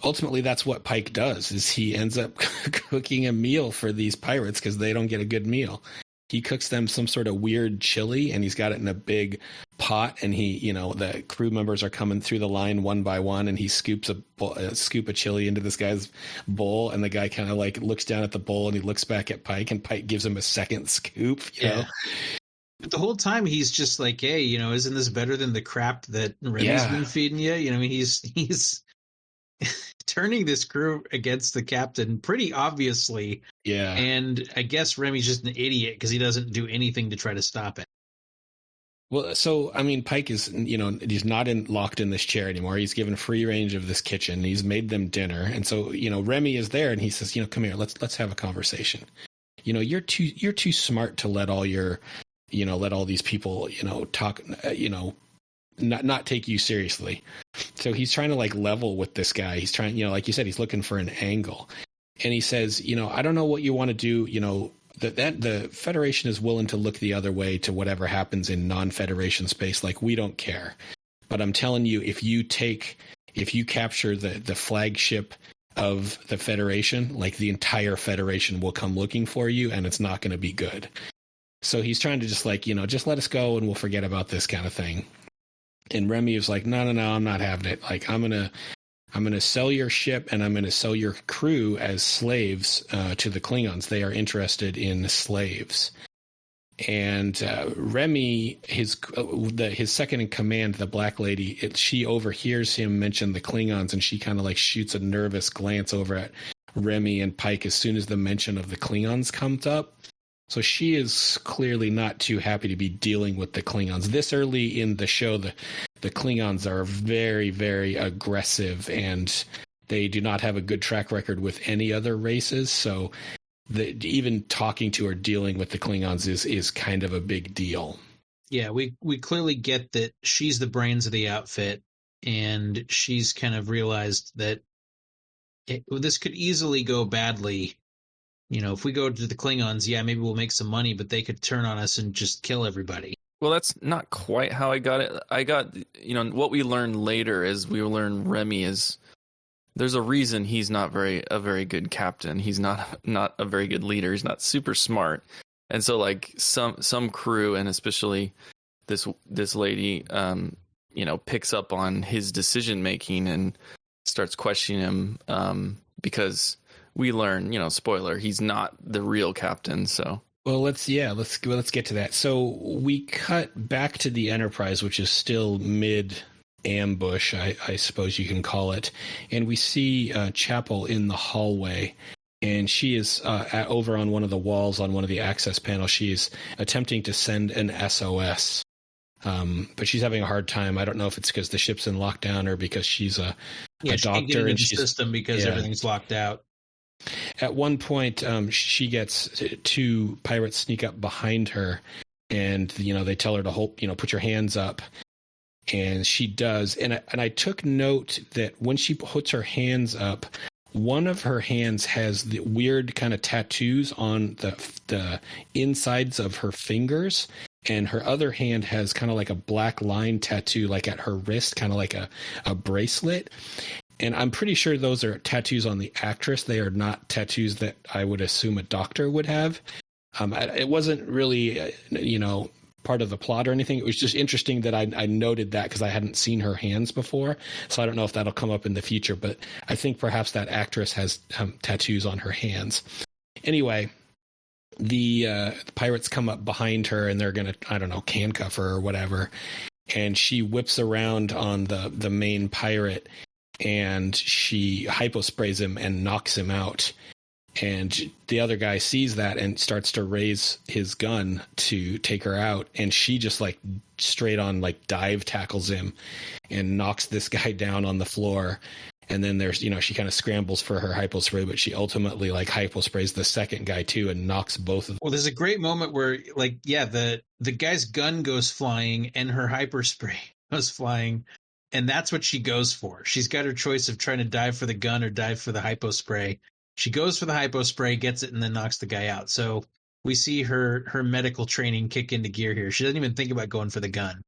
Ultimately, that's what Pike does, is he ends up cooking a meal for these pirates because they don't get a good meal. He cooks them some sort of weird chili, and he's got it in a big pot, and the crew members are coming through the line one by one, and he scoops a scoop of chili into this guy's bowl, and the guy kind of looks down at the bowl, and he looks back at Pike, and Pike gives him a second scoop, you know? But the whole time he's just like, hey, isn't this better than the crap that Remy's been feeding you? He's turning this crew against the captain pretty obviously. Yeah. And I guess Remy's just an idiot because he doesn't do anything to try to stop it. Well, so, I mean, Pike is, he's not locked in this chair anymore. He's given free range of this kitchen. He's made them dinner. And so, Remy is there, and he says, come here, let's have a conversation. You're too smart to let all your, let all these people, talk, not take you seriously. So he's trying to level with this guy. He's trying, like you said, he's looking for an angle. And he says, I don't know what you want to do. that the Federation is willing to look the other way to whatever happens in non-Federation space. Like, we don't care. But I'm telling you, if you capture the flagship of the Federation, like, the entire Federation will come looking for you, and it's not going to be good. So he's trying to just just let us go and we'll forget about this kind of thing. And Remy is like, no, I'm not having it. Like, I'm gonna sell your ship and I'm gonna sell your crew as slaves to the Klingons. They are interested in slaves. And Remy, his second in command, the Black Lady, she overhears him mention the Klingons, and she kind of like shoots a nervous glance over at Remy and Pike as soon as the mention of the Klingons comes up. So she is clearly not too happy to be dealing with the Klingons. This early in the show, the Klingons are very, very aggressive, and they do not have a good track record with any other races. So even talking to or dealing with the Klingons is kind of a big deal. Yeah, we clearly get that she's the brains of the outfit, and she's kind of realized that this could easily go badly. If we go to the Klingons, yeah, maybe we'll make some money, but they could turn on us and just kill everybody. Well, that's not quite how I got it. I got, what we learn later is we learn Remy is, there's a reason he's not a very good captain. He's not a very good leader. He's not super smart. And so like some crew, and especially this lady, picks up on his decision making and starts questioning him, because we learn, spoiler, he's not the real captain. So, well, let's get to that. So we cut back to the Enterprise, which is still mid ambush, I suppose you can call it, and we see Chapel in the hallway, and she is over on one of the walls on one of the access panels. She's attempting to send an SOS, but she's having a hard time. I don't know if it's because the ship's in lockdown or because she's a doctor and she's system because everything's locked out. At one point, she gets two pirates sneak up behind her, and they tell her to hold, put your hands up, and she does. And I took note that when she puts her hands up, one of her hands has the weird kind of tattoos on the insides of her fingers, and her other hand has kind of like a black line tattoo, like at her wrist, kind of like a bracelet. And I'm pretty sure those are tattoos on the actress. They are not tattoos that I would assume a doctor would have. It wasn't really, part of the plot or anything. It was just interesting that I noted that because I hadn't seen her hands before. So I don't know if that'll come up in the future, but I think perhaps that actress has tattoos on her hands. Anyway, the pirates come up behind her and they're going to, handcuff her or whatever. And she whips around on the main pirate, and she hyposprays him and knocks him out. And the other guy sees that and starts to raise his gun to take her out. And she just like straight on like dive tackles him and knocks this guy down on the floor. And then there's, she kind of scrambles for her hypospray, but she ultimately like hyposprays the second guy too and knocks both of them. Well, there's a great moment where the guy's gun goes flying and her hyperspray goes flying. And that's what she goes for. She's got her choice of trying to dive for the gun or dive for the hypospray. She goes for the hypospray, gets it, and then knocks the guy out. So we see her medical training kick into gear here. She doesn't even think about going for the gun.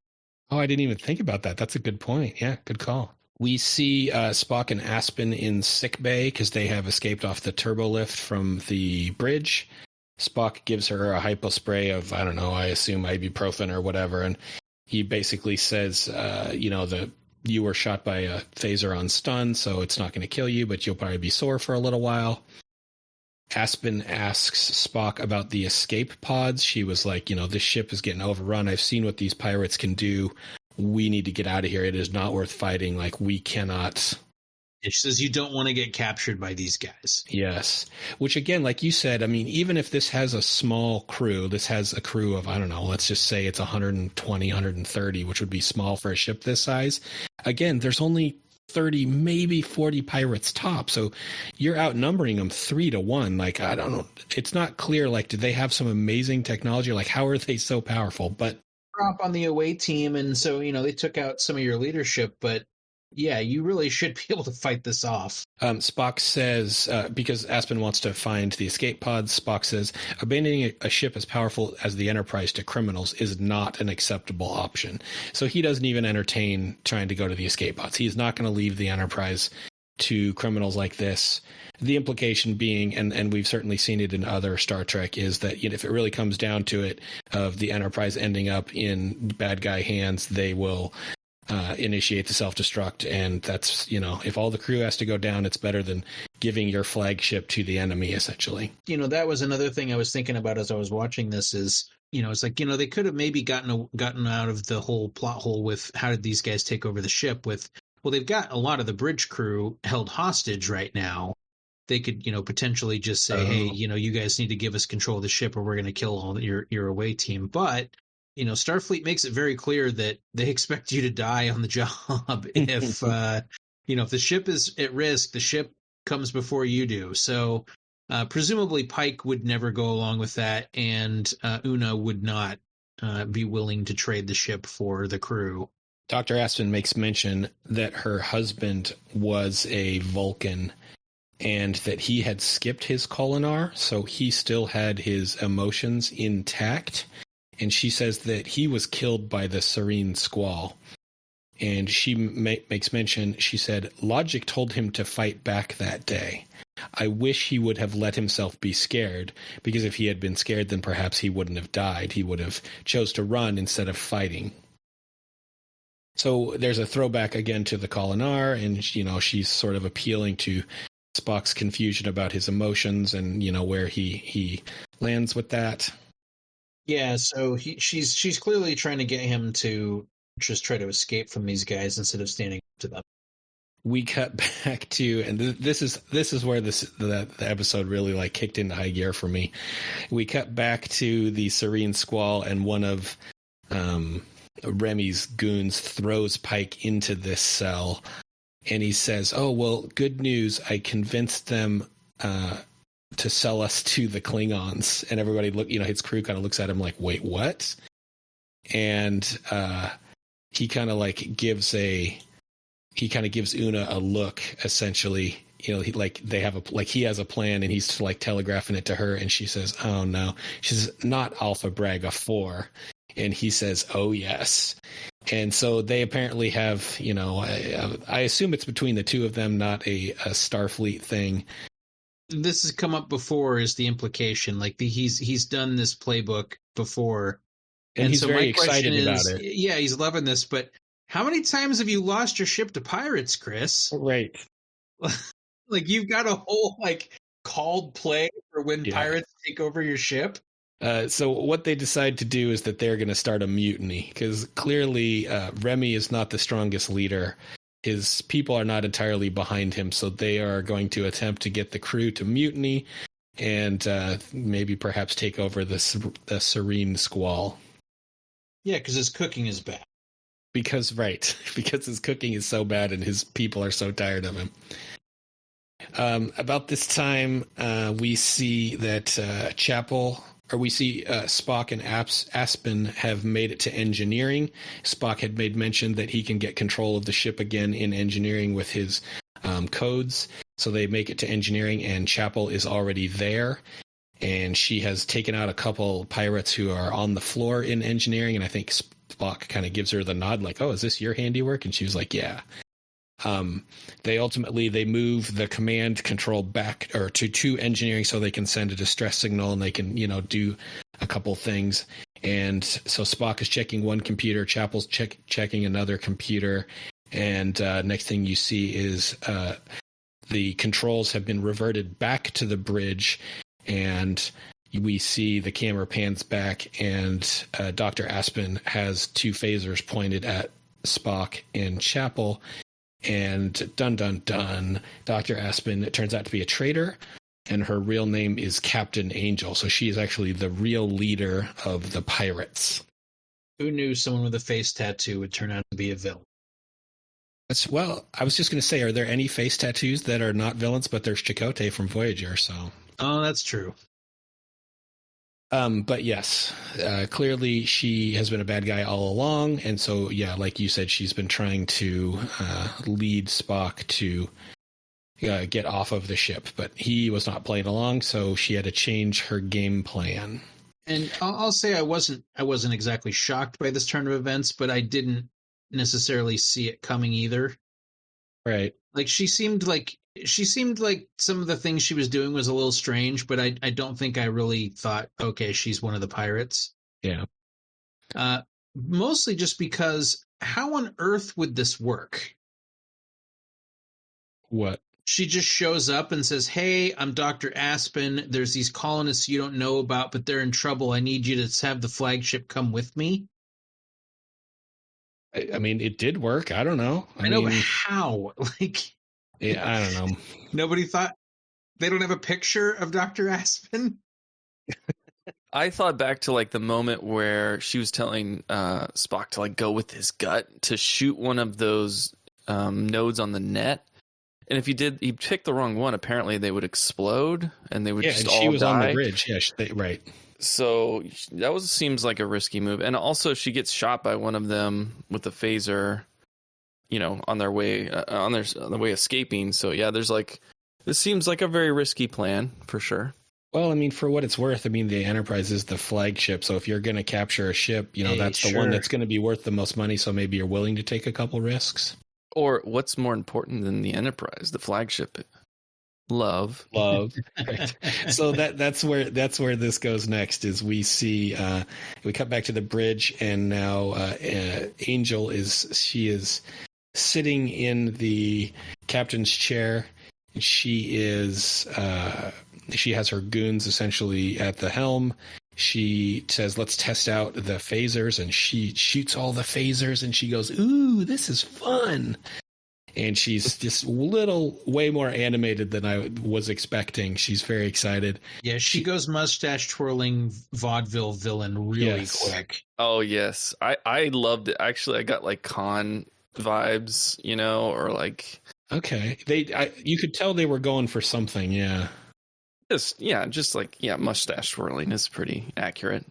Oh, I didn't even think about that. That's a good point. Yeah, good call. We see Spock and Aspen in sickbay because they have escaped off the turbo lift from the bridge. Spock gives her a hypospray of, I assume ibuprofen or whatever. And he basically says, you were shot by a phaser on stun, so it's not going to kill you, but you'll probably be sore for a little while. Aspen asks Spock about the escape pods. She was like, this ship is getting overrun. I've seen what these pirates can do. We need to get out of here. It is not worth fighting. Like, we cannot. She says you don't want to get captured by these guys. Yes. Which, again, like you said, even if this has a small crew, this has a crew of, let's just say it's 120, 130, which would be small for a ship this size. Again, there's only 30, maybe 40 pirates top. So you're outnumbering them 3-1. Like, I don't know. It's not clear. Like, did they have some amazing technology? Like, how are they so powerful? But drop on the away team. And so, they took out some of your leadership, but yeah, you really should be able to fight this off. Spock says, because Aspen wants to find the escape pods, Spock says, abandoning a ship as powerful as the Enterprise to criminals is not an acceptable option. So he doesn't even entertain trying to go to the escape pods. He's not going to leave the Enterprise to criminals like this. The implication being, and we've certainly seen it in other Star Trek, is that if it really comes down to it, of the Enterprise ending up in bad guy hands, they will initiate the self-destruct, and that's, if all the crew has to go down, it's better than giving your flagship to the enemy, essentially. That was another thing I was thinking about as I was watching this is, it's like, they could have maybe gotten out of the whole plot hole with how did these guys take over the ship with, well, they've got a lot of the bridge crew held hostage right now. They could, potentially just say, hey, you guys need to give us control of the ship or we're going to kill all your away team. But Starfleet makes it very clear that they expect you to die on the job if, if the ship is at risk, the ship comes before you do. So presumably Pike would never go along with that, and Una would not be willing to trade the ship for the crew. Dr. Aspen makes mention that her husband was a Vulcan and that he had skipped his Kolinar, so he still had his emotions intact. And she says that he was killed by the Serene Squall. And she makes mention, she said, logic told him to fight back that day. I wish he would have let himself be scared, because if he had been scared, then perhaps he wouldn't have died. He would have chose to run instead of fighting. So there's a throwback again to the Kolinar, and, she's sort of appealing to Spock's confusion about his emotions and, where he lands with that. Yeah, so she's clearly trying to get him to just try to escape from these guys instead of standing up to them. We cut back to, and this is where the episode really kicked into high gear for me. We cut back to the Serene Squall, and one of Remy's goons throws Pike into this cell, and he says, "Oh well, good news! I convinced them to sell us to the Klingons." And everybody his crew kind of looks at him like, "Wait, what?" And he kind of gives Una a look, essentially. He has a plan, and he's telegraphing it to her, and she says, "Oh no." She says, "Not Alpha Braga 4." And he says, "Oh yes." And so they apparently have, I assume it's between the two of them, not a Starfleet thing. This has come up before, is the implication. He's done this playbook before. And he's so very excited about it. Yeah, he's loving this, but how many times have you lost your ship to pirates, Chris? Right. You've got a whole called play for when pirates take over your ship. So what they decide to do is that they're going to start a mutiny, because clearly Remy is not the strongest leader. His people are not entirely behind him, so they are going to attempt to get the crew to mutiny and maybe perhaps take over the Serene Squall. Yeah, because his cooking is bad. Because his cooking is so bad and his people are so tired of him. About this time, we see that Spock and Aspen have made it to engineering. Spock had made mention that he can get control of the ship again in engineering with his codes. So they make it to engineering, and Chapel is already there. And she has taken out a couple pirates who are on the floor in engineering. And I think Spock kind of gives her the nod, like, "Oh, is this your handiwork?" And she was like, "Yeah." They move the command control back to engineering so they can send a distress signal, and they can, do a couple things. And so Spock is checking one computer, Chapel's checking another computer. And next thing you see is the controls have been reverted back to the bridge, and we see the camera pans back, and Dr. Aspen has two phasers pointed at Spock and Chapel. And dun dun dun, Dr. Aspen, it turns out to be a traitor, and her real name is Captain Angel. So she is actually the real leader of the pirates. Who knew someone with a face tattoo would turn out to be a villain? Well, I was just going to say, are there any face tattoos that are not villains? But there's Chakotay from Voyager, so. Oh, that's true. But yes, clearly she has been a bad guy all along. And so, yeah, like you said, she's been trying to lead Spock to get off of the ship, but he was not playing along. So she had to change her game plan. And I'll say I wasn't exactly shocked by this turn of events, but I didn't necessarily see it coming either. Right. Like she seemed like some of the things she was doing was a little strange, but I don't think I really thought, okay, she's one of the pirates. Yeah. Mostly just because how on earth would this work? What? She just shows up and says, "Hey, I'm Dr. Aspen. There's these colonists you don't know about, but they're in trouble. I need you to have the flagship come with me." I mean, it did work. I don't know. I know, but how? Like, yeah, I don't know. Nobody thought they don't have a picture of Dr. Aspen? I thought back to like the moment where she was telling Spock to like go with his gut to shoot one of those nodes on the net. And if he picked the wrong one, apparently they would explode and they would just all die. Yeah, and she was on the bridge. Yeah, right. So that seems like a risky move. And also she gets shot by one of them with a phaser, on their way, on the way escaping. So yeah, this seems like a very risky plan for sure. Well, I mean, for what it's worth, I mean, the Enterprise is the flagship. So if you're going to capture a ship, that's the one that's going to be worth the most money. So maybe you're willing to take a couple risks. Or what's more important than the Enterprise, the flagship? Love. Right. So that's where this goes next. Is we see we cut back to the bridge, and now Angel is sitting in the captain's chair. She is she has her goons essentially at the helm. She says, "Let's test out the phasers," and she shoots all the phasers, and she goes, "Ooh, this is fun." And she's just way more animated than I was expecting. She's very excited. Yeah, she goes mustache twirling vaudeville villain really quick. Oh, yes. I loved it. Actually, I got like Khan vibes, or like... Okay. You could tell they were going for something, yeah. Just like mustache twirling is pretty accurate.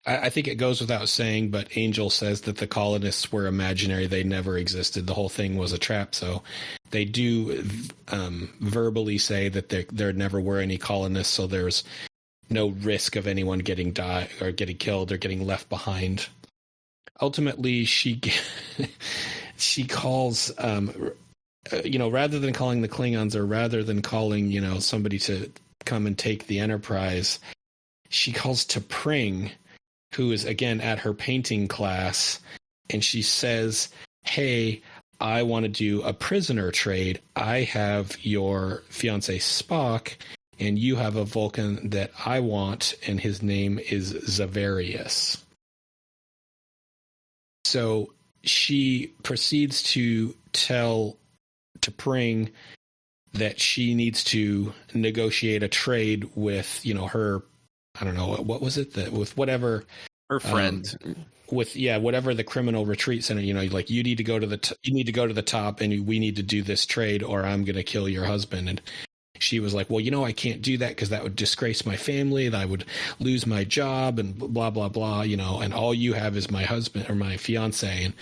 I think it goes without saying, but Angel says that the colonists were imaginary. They never existed. The whole thing was a trap. So they do verbally say that there never were any colonists. So there's no risk of anyone getting killed or getting left behind. Ultimately, she calls, rather than calling the Klingons or rather than calling, somebody to come and take the Enterprise, she calls T'Pring, who is again at her painting class, and she says, "Hey, I want to do a prisoner trade. I have your fiance Spock, and you have a Vulcan that I want, and his name is Zavarius." So she proceeds to tell T'Pring that she needs to negotiate a trade with, her, I don't know, what was it, with whatever her friend, whatever the criminal retreat center, like you need to go to the top and we need to do this trade or I'm going to kill your husband. And she was like, well, I can't do that because that would disgrace my family and I would lose my job and blah, blah, blah, and all you have is my husband or my fiance. And,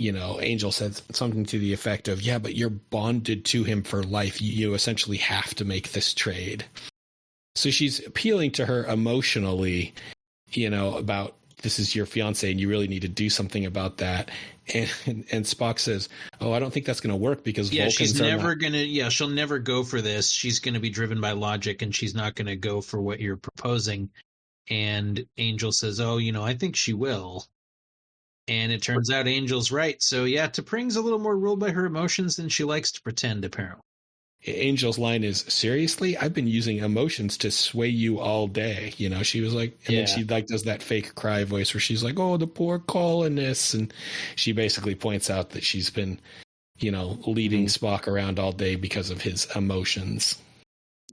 Angel said something to the effect of, yeah, but you're bonded to him for life. You essentially have to make this trade. So she's appealing to her emotionally, about this is your fiance and you really need to do something about that. And Spock says, "Oh, I don't think that's going to work because Vulcans she's never going to. Yeah, she'll never go for this. She's going to be driven by logic, and she's not going to go for what you're proposing." And Angel says, "Oh, I think she will." And it turns out Angel's right. So yeah, T'Pring's a little more ruled by her emotions than she likes to pretend, apparently. Angel's line is, "Seriously, I've been using emotions to sway you all day." She was like, and then she does that fake cry voice where she's like, "Oh, the poor colonists," and she basically points out that she's been, leading Spock around all day because of his emotions.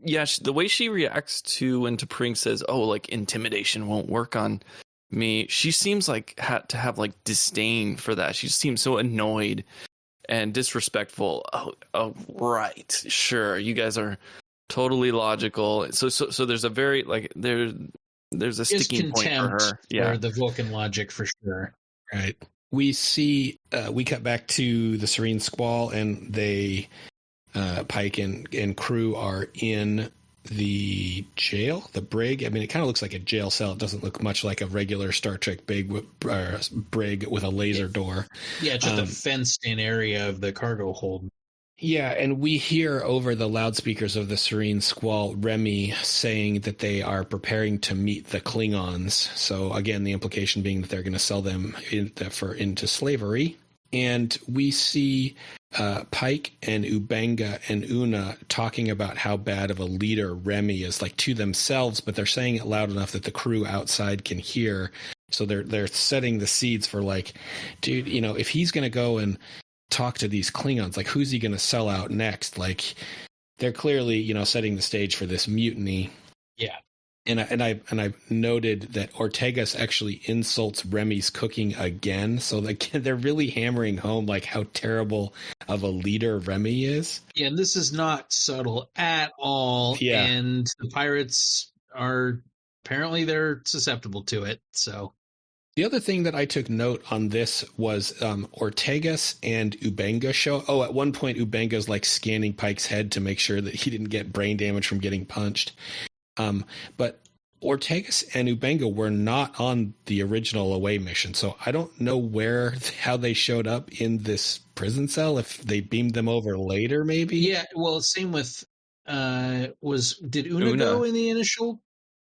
Yeah, the way she reacts to when T'Pring says, "Oh, like intimidation won't work on me," she seems like to have like disdain for that. She seems so annoyed and disrespectful. Oh, right, sure, you guys are totally logical. So there's a very There's a Just sticking point for contempt her. Yeah. for the Vulcan logic for sure. Right. We see, we cut back to the Serene Squall, and they, Pike and crew are in the jail, the brig. I mean, it kind of looks like a jail cell. It doesn't look much like a regular Star Trek brig with a laser door. Yeah, just a fenced-in area of the cargo hold. Yeah, and we hear over the loudspeakers of the Serene Squall Remy saying that they are preparing to meet the Klingons. So again, the implication being that they're going to sell them into slavery. And we see Pike and Ubanga and Una talking about how bad of a leader Remy is, like to themselves, but they're saying it loud enough that the crew outside can hear. So they're setting the seeds for like, dude, you know, if he's going to go and talk to these Klingons, like who's he going to sell out next? Like they're clearly, you know, setting the stage for this mutiny. Yeah. And I noted that Ortegas actually insults Remy's cooking again. So like they're really hammering home like how terrible of a leader Remy is. Yeah, and this is not subtle at all. Yeah. And the pirates are apparently they're susceptible to it. So the other thing that I took note on this was Ortegas and Ubanga show. Oh, at one point Ubanga's like scanning Pike's head to make sure that he didn't get brain damage from getting punched. But Ortegas and Ubanga were not on the original away mission, so I don't know how they showed up in this prison cell. If they beamed them over later, maybe. yeah, well, same with did Una go in the initial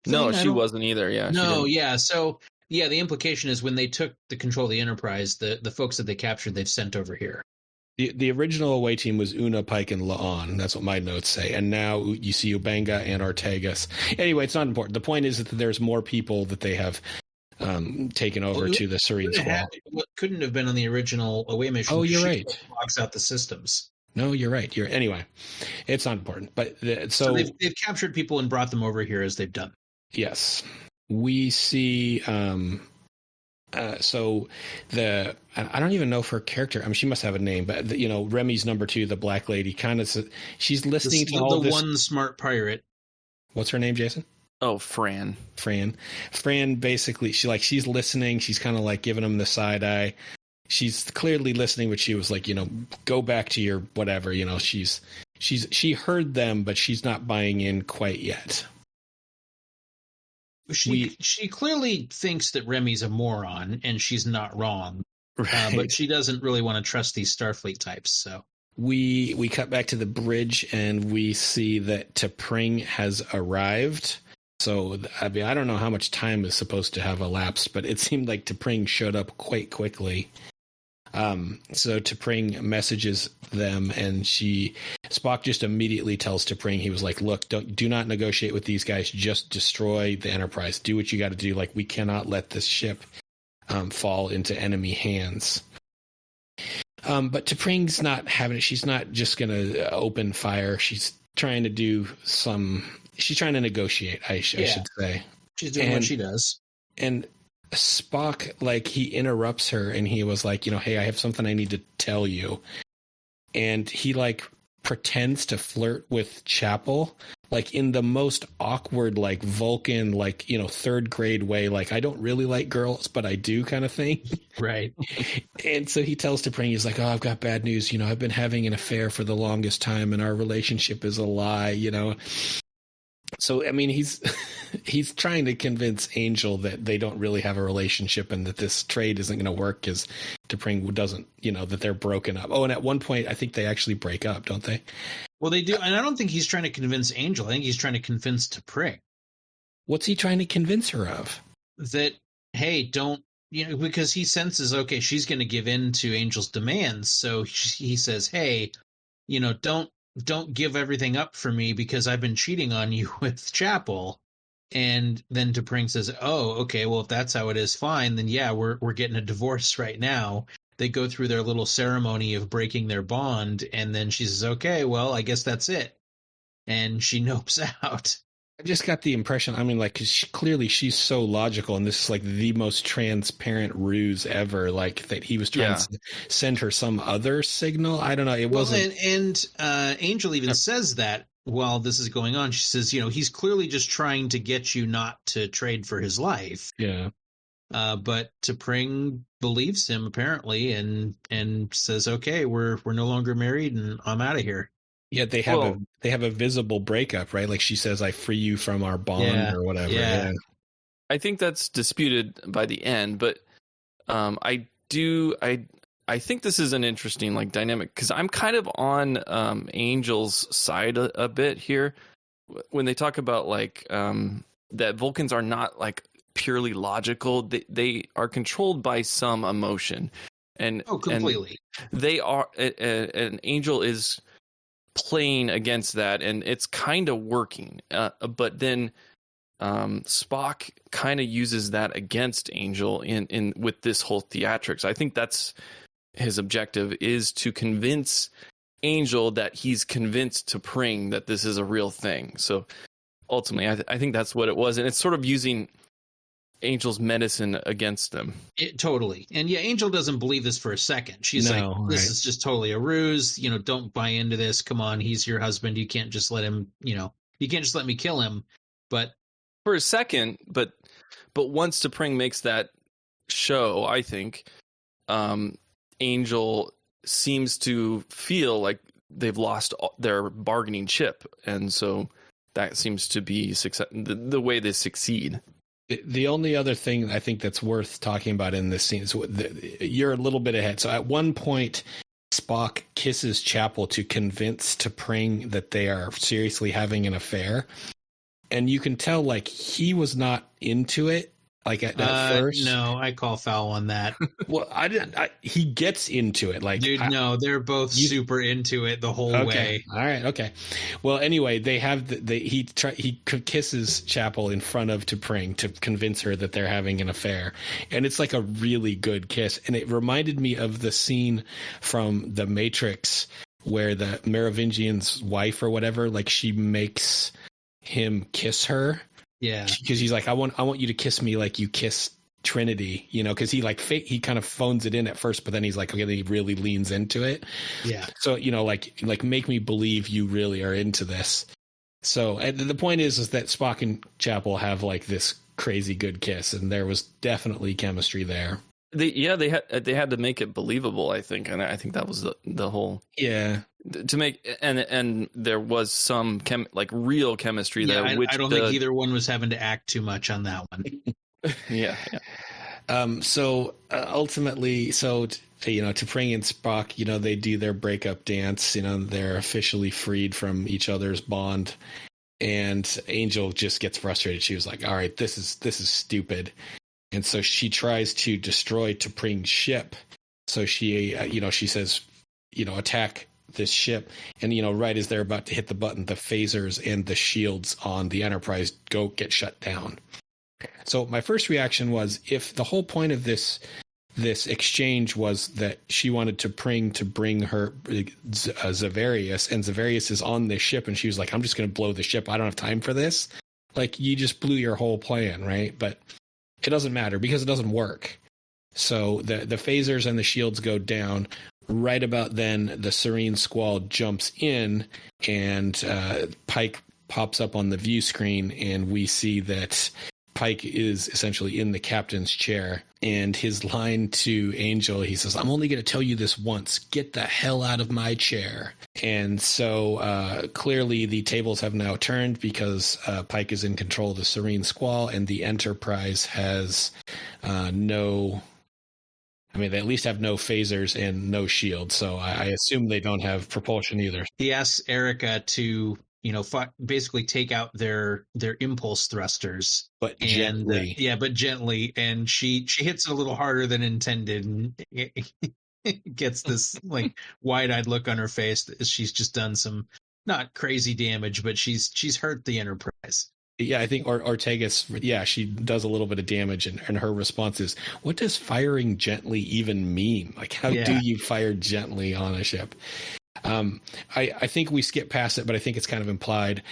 thing? No, she wasn't either. Yeah. No, yeah. So yeah, the implication is when they took the control of the Enterprise, the folks that they captured, they've sent over here. The original away team was Una, Pike, and La'an. That's what my notes say. And now you see Ubanga and Ortegas. Anyway, it's not important. The point is that there's more people that they have taken over to the Serene Squall. What couldn't have been on the original away mission? Oh, you're right. Locks out the systems. No, you're right. Anyway, it's not important. But so they've captured people and brought them over here as they've done. Yes, we see. So I don't even know if her character. I mean, she must have a name, but Remy's number 2, the black lady, kind of. She's listening to all this. One smart pirate. What's her name, Jason? Oh, Fran. Fran. Basically, she's listening. She's kind of like giving him the side eye. She's clearly listening, but she was like, go back to your whatever. She heard them, but she's not buying in quite yet. She clearly thinks that Remy's a moron, and she's not wrong. Right. But she doesn't really want to trust these Starfleet types. So we cut back to the bridge, and we see that T'Pring has arrived. So I mean, I don't know how much time is supposed to have elapsed, but it seemed like T'Pring showed up quite quickly. So T'Pring messages them, and Spock just immediately tells T'Pring, he was like, look, do not negotiate with these guys, just destroy the Enterprise, do what you got to do. Like, we cannot let this ship fall into enemy hands. But T'Pring's not having it. She's not just gonna open fire. She's trying to she's trying to negotiate, I should say. She's doing what she does. And Spock, like, he interrupts her, and he was like, hey, I have something I need to tell you. And he, like, pretends to flirt with Chapel, like, in the most awkward, like, Vulcan, like, third grade way, like, I don't really like girls, but I do kind of thing. Right. And so he tells T'Pring, he's like, oh, I've got bad news. I've been having an affair for the longest time, and our relationship is a lie, So, I mean, he's trying to convince Angel that they don't really have a relationship and that this trade isn't going to work because T'Pring doesn't, that they're broken up. Oh, and at one point, I think they actually break up, don't they? Well, they do. And I don't think he's trying to convince Angel. I think he's trying to convince T'Pring. What's he trying to convince her of? That, hey, don't, because he senses, okay, she's going to give in to Angel's demands. So he says, hey, don't give everything up for me because I've been cheating on you with Chapel. And then T'Pring says, oh, okay, well, if that's how it is, fine. Then, yeah, we're getting a divorce right now. They go through their little ceremony of breaking their bond. And then she says, okay, well, I guess that's it. And she nopes out. I just got the impression, I mean, like, 'cause clearly she's so logical, and this is like the most transparent ruse ever, like that he was trying to send her some other signal. I don't know. It wasn't. And Angel even says that while this is going on, she says, he's clearly just trying to get you not to trade for his life. Yeah. But T'Pring believes him apparently, and says, "Okay, we're no longer married, and I'm out of here." Yeah, they have a visible breakup, right? Like she says, "I free you from our bond," or whatever. Yeah. I think that's disputed by the end, but I think this is an interesting like dynamic because I'm kind of on Angel's side a bit here when they talk about like that Vulcans are not like purely logical. They are controlled by some emotion, and completely. And they are. An Angel is playing against that, and it's kind of working. But then Spock kind of uses that against Angel in with this whole theatrics. I think that's his objective, is to convince Angel that he's convinced T'Pring that this is a real thing. So ultimately, I think that's what it was, and it's sort of using Angel's medicine against them. Totally. And yeah, Angel doesn't believe this for a second. She's like, this is just totally a ruse. Don't buy into this. Come on, he's your husband. You can't just let him, you can't just let me kill him. But for a second, but once T'Pring makes that show, I think Angel seems to feel like they've lost their bargaining chip. And so that seems to be the way they succeed. The only other thing I think that's worth talking about in this scene is you're a little bit ahead. So at one point, Spock kisses Chapel to convince T'Pring that they are seriously having an affair. And you can tell, like, he was not into it. Like at first, no, I call foul on that. Well, he gets into it, like, dude. No, they're both super into it the whole way. All right, okay. Well, anyway, they have he kisses Chapel in front of T'Pring to convince her that they're having an affair, and it's like a really good kiss. And it reminded me of the scene from The Matrix where the Merovingian's wife or whatever, like, she makes him kiss her. Yeah, because he's like, I want you to kiss me like you kiss Trinity, because he he kind of phones it in at first, but then he's like, okay, then he really leans into it. Yeah. So like make me believe you really are into this. So the point is that Spock and Chapel have like this crazy good kiss, and there was definitely chemistry there. They had to make it believable, I think, and I think that was the whole to make and there was some real chemistry there. I don't think either one was having to act too much on that one. yeah. So ultimately, T'Pring and Spock, they do their breakup dance. They're officially freed from each other's bond, and Angel just gets frustrated. She was like, "All right, this is stupid." And so she tries to destroy T'Pring's ship. So she, she says, attack this ship. And, right as they're about to hit the button, the phasers and the shields on the Enterprise get shut down. So my first reaction was, if the whole point of this exchange was that she wanted T'Pring to bring her Zavarius, and Zavarius is on this ship, and she was like, I'm just going to blow the ship. I don't have time for this. Like, you just blew your whole plan, right? But it doesn't matter because it doesn't work. So the phasers and the shields go down. Right about then, the Serene Squall jumps in, and Pike pops up on the view screen, and we see that Pike is essentially in the captain's chair. And his line to Angel, he says, I'm only going to tell you this once. Get the hell out of my chair. And so clearly the tables have now turned, because Pike is in control of the Serene Squall, and the Enterprise has they at least have no phasers and no shield. So I assume they don't have propulsion either. He asks Erica to, basically take out their impulse thrusters, but gently. But gently. And she hits it a little harder than intended, and gets this like wide-eyed look on her face. She's just done some not crazy damage, but she's hurt the Enterprise. Yeah, I think Ortega's, she does a little bit of damage, and her response is, what does firing gently even mean? Like, how do you fire gently on a ship? I think we skip past it, but I think it's kind of implied.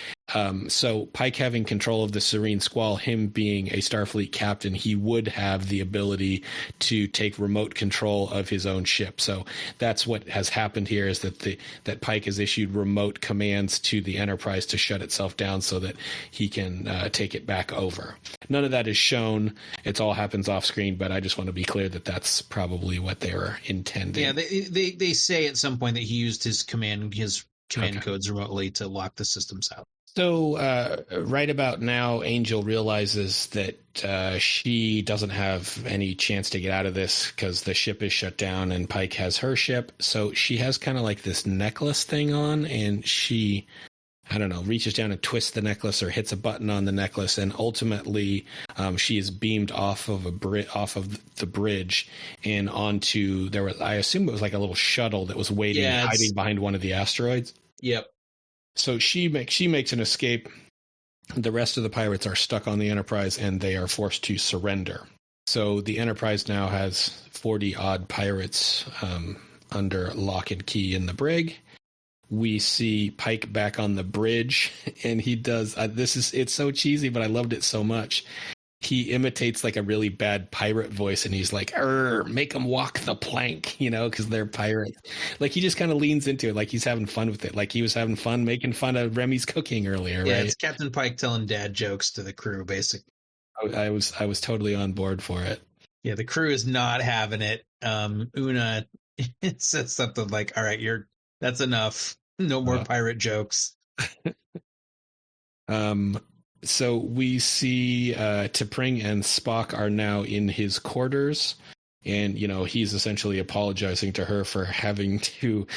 So Pike having control of the Serene Squall, him being a Starfleet captain, he would have the ability to take remote control of his own ship. So that's what has happened here, is that Pike has issued remote commands to the Enterprise to shut itself down so that he can take it back over. None of that is shown. It all happens off screen, but I just want to be clear that that's probably what they were intending. Yeah, they say at some point that he used his command codes remotely to lock the systems out. So right about now, Angel realizes that she doesn't have any chance to get out of this because the ship is shut down and Pike has her ship. So she has kind of like this necklace thing on, and she, I don't know, reaches down and twists the necklace or hits a button on the necklace, and ultimately she is beamed off of the bridge and onto I assume it was like a little shuttle that was waiting, hiding behind one of the asteroids. Yep. So she makes an escape. The rest of the pirates are stuck on the Enterprise, and they are forced to surrender. So the Enterprise now has 40-odd pirates under lock and key in the brig. We see Pike back on the bridge, and he does it's so cheesy, but I loved it so much. He imitates like a really bad pirate voice, and he's like, make them walk the plank, because they're pirates. Like, he just kind of leans into it, like he's having fun with it, like he was having fun making fun of Remy's cooking earlier, right? It's Captain Pike telling dad jokes to the crew, basically. I was totally on board for it. Yeah, the crew is not having it. Una says something like, all right, that's enough. No more pirate jokes. So we see T'Pring and Spock are now in his quarters, and he's essentially apologizing to her for having to,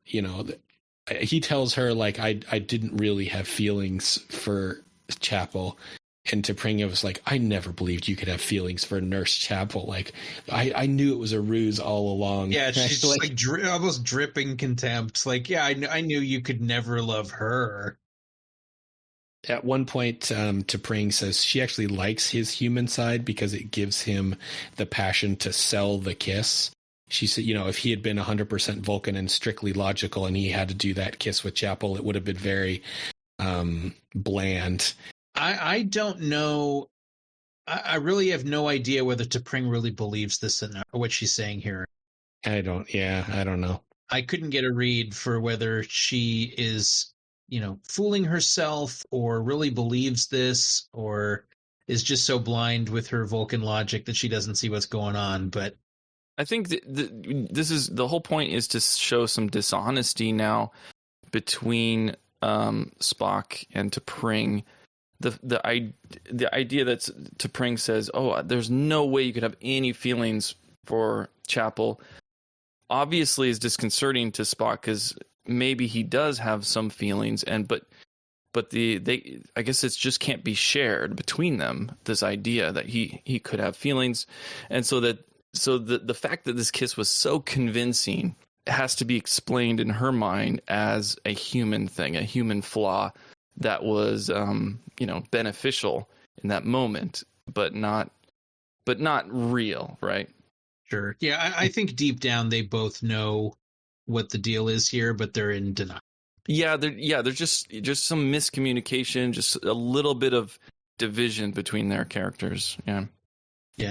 he tells her like, I didn't really have feelings for Chapel, and T'Pring was like, I never believed you could have feelings for Nurse Chapel. Like, I knew it was a ruse all along. Yeah, she's like almost dripping contempt. Like, yeah, I knew you could never love her. At one point, T'Pring says she actually likes his human side because it gives him the passion to sell the kiss. She said, if he had been 100% Vulcan and strictly logical and he had to do that kiss with Chapel, it would have been very bland. I don't know. I really have no idea whether T'Pring really believes this or what she's saying here. I don't know. I couldn't get a read for whether she is fooling herself or really believes this, or is just so blind with her Vulcan logic that she doesn't see what's going on. But I think this is the whole point, is to show some dishonesty now between Spock and T'Pring. The idea that T'Pring says, "Oh, there's no way you could have any feelings for Chapel," obviously is disconcerting to Spock, because maybe he does have some feelings, but I guess it just can't be shared between them, this idea that he could have feelings. And so the fact that this kiss was so convincing has to be explained in her mind as a human thing, a human flaw that was beneficial in that moment, but not real, right? Sure. Yeah, I think deep down they both know what the deal is here, but they're in denial. There's just some miscommunication, just a little bit of division between their characters. I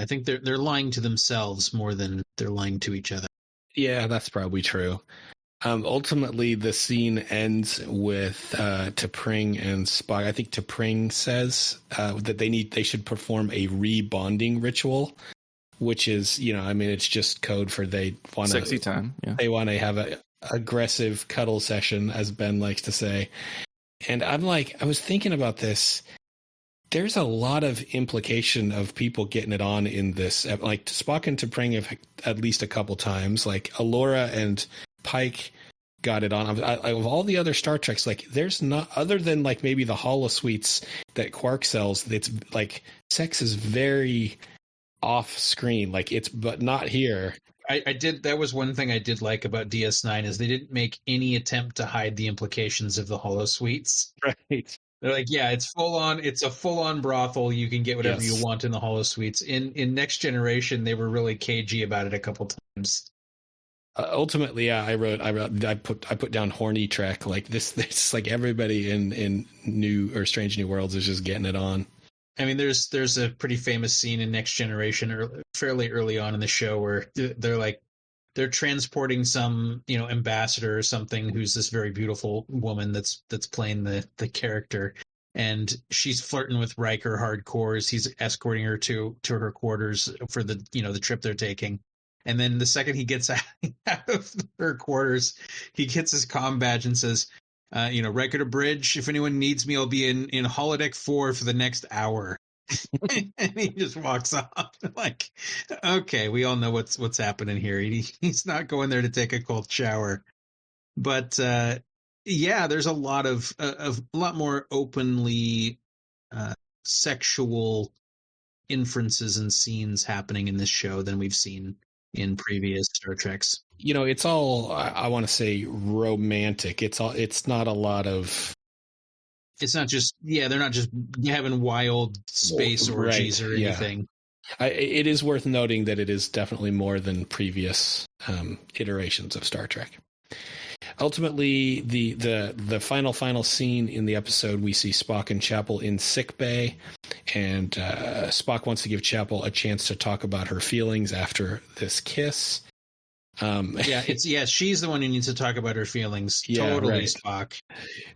think they're lying to themselves more than they're lying to each other. Yeah, that's probably true. Ultimately, the scene ends with T'Pring and Spock. I think T'Pring says that they should perform a rebonding ritual, which is, it's just code for they want to sexy time. Yeah. They want to have a aggressive cuddle session, as Ben likes to say. And I was thinking about this. There's a lot of implication of people getting it on in this. Like, Spock and T'Pring have at least a couple times. Like, Alora and Pike got it on. Of all the other Star Treks, like, there's not, other than like maybe the holosuites that Quark sells, it's like sex is very off screen, like but not here. That was one thing I did like about DS9, is they didn't make any attempt to hide the implications of the holosuites. Right. They're like, yeah, it's a full on brothel. You can get whatever you want in the holosuites. In Next Generation, they were really cagey about it a couple times. ultimately, yeah, I put down horny Trek. Like this, it's like everybody in New or Strange New Worlds is just getting it on. I mean, there's a pretty famous scene in Next Generation, fairly early on in the show, where they're transporting some ambassador or something who's this very beautiful woman that's playing the character, and she's flirting with Riker hardcore as he's escorting her to her quarters for the the trip they're taking. And then the second he gets out of her quarters, he gets his comm badge and says, Riker to bridge. If anyone needs me, I'll be in holodeck 4 for the next hour. And he just walks off. Like, okay, we all know what's happening here. He's not going there to take a cold shower. But yeah, there's a lot more openly sexual inferences and scenes happening in this show than we've seen in previous Star Treks. It's all, I want to say, romantic. It's not a lot of. It's not just, they're not just having wild space orgies or anything. Yeah. It is worth noting that it is definitely more than previous iterations of Star Trek. Ultimately, the final scene in the episode, we see Spock and Chapel in sickbay, and Spock wants to give Chapel a chance to talk about her feelings after this kiss. She's the one who needs to talk about her feelings. Totally, right. Spock.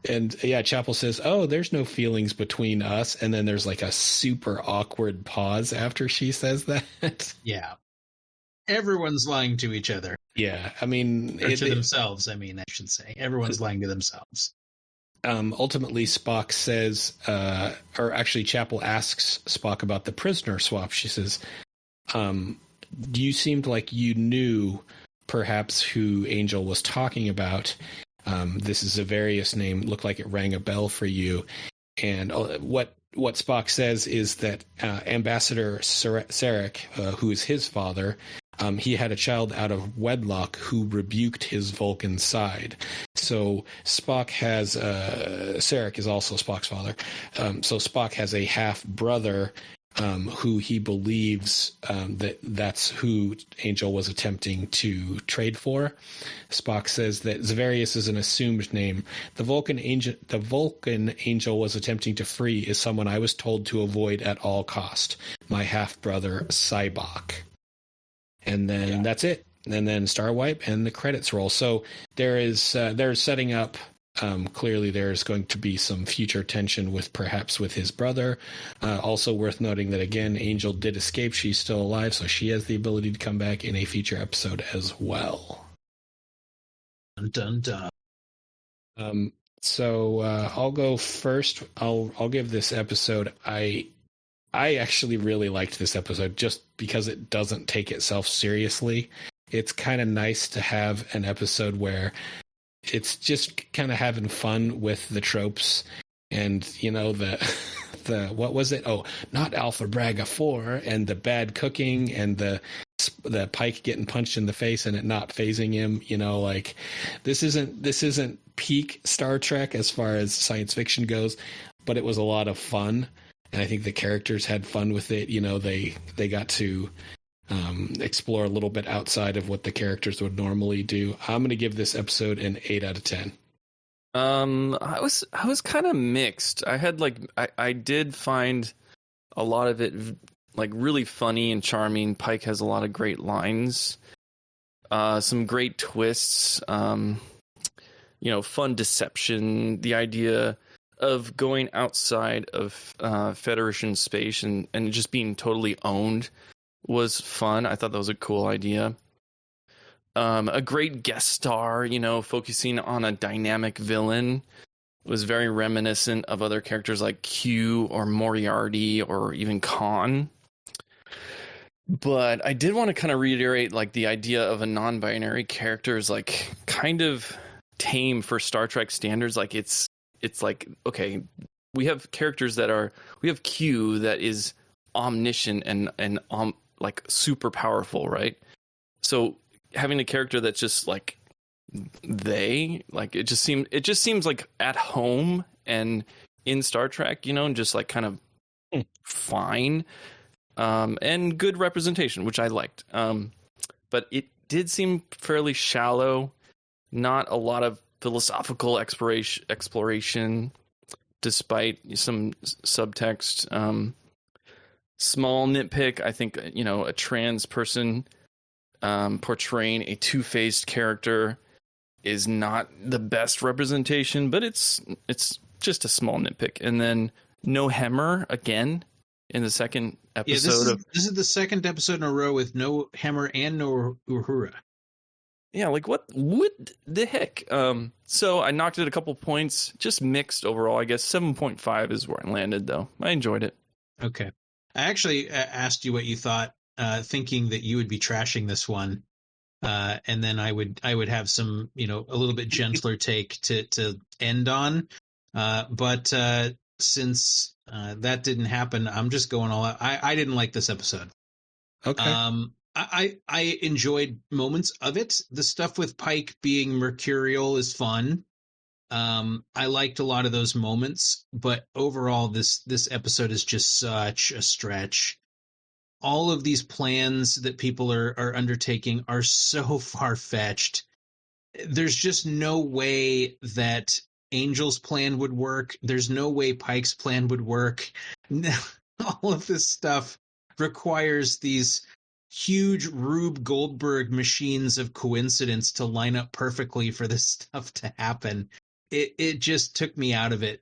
And Chapel says, "Oh, there's no feelings between us." And then there's like a super awkward pause after she says that. Yeah. Everyone's lying to each other. Yeah, I mean, to themselves. I mean, I should say everyone's lying to themselves. Ultimately, Spock says, or actually, Chapel asks Spock about the prisoner swap. She says, "You seemed like you knew perhaps who Angel was talking about. This is a various name. Looked like it rang a bell for you." And what Spock says is that Ambassador Sarek, who is his father, he had a child out of wedlock who rebuked his Vulcan side. So Spock has Sarek is also Spock's father. So Spock has a half brother who he believes that's who Angel was attempting to trade for. Spock says that Zavarius is an assumed name. The Vulcan Angel was attempting to free is someone I was told to avoid at all cost. My half brother Cybok. And then that's it. And then Star Wipe and the credits roll. So they're setting up. Clearly, there's going to be some future tension with his brother. Also worth noting that, again, Angel did escape. She's still alive, so she has the ability to come back in a future episode as well. Dun, dun, dun. So I'll go first. I'll give this episode. I actually really liked this episode just because it doesn't take itself seriously. It's kind of nice to have an episode where it's just kind of having fun with the tropes and, the what was it? Oh, not Alpha Braga 4 and the bad cooking and the Pike getting punched in the face and it not phasing him. Like this isn't peak Star Trek as far as science fiction goes, but it was a lot of fun. And I think the characters had fun with it. They got to explore a little bit outside of what the characters would normally do. I'm going to give this episode an 8 out of 10. I was kind of mixed. I did find a lot of it like really funny and charming. Pike has a lot of great lines, some great twists, fun deception, the idea of going outside of Federation space and just being totally owned was fun. I thought that was a cool idea. A great guest star, focusing on a dynamic villain, was very reminiscent of other characters like Q or Moriarty or even Khan. But I did want to kind of reiterate like the idea of a non-binary character is like kind of tame for Star Trek standards. Like it's like, okay, we have characters we have Q that is omniscient and like super powerful, right? So having a character that's just like it just seems like at home and in Star Trek, and just like kind of fine, and good representation, which I liked. But did seem fairly shallow. Not a lot of philosophical exploration, despite some subtext. Small nitpick. I think a trans person portraying a two-faced character is not the best representation, but it's just a small nitpick. And then no Hemmer again in the second episode. This is the second episode in a row with no Hemmer and no Uhura. Yeah, like what the heck? So I knocked it a couple points, just mixed overall. I guess 7.5 is where I landed, though. I enjoyed it. Okay. I actually asked you what you thought, thinking that you would be trashing this one. And then I would have some, a little bit gentler take to end on. But since that didn't happen, I'm just going all out. I didn't like this episode. Okay. I enjoyed moments of it. The stuff with Pike being mercurial is fun. I liked a lot of those moments, but overall, this episode is just such a stretch. All of these plans that people are undertaking are so far-fetched. There's just no way that Angel's plan would work. There's no way Pike's plan would work. All of this stuff requires these huge Rube Goldberg machines of coincidence to line up perfectly for this stuff to happen. It just took me out of it,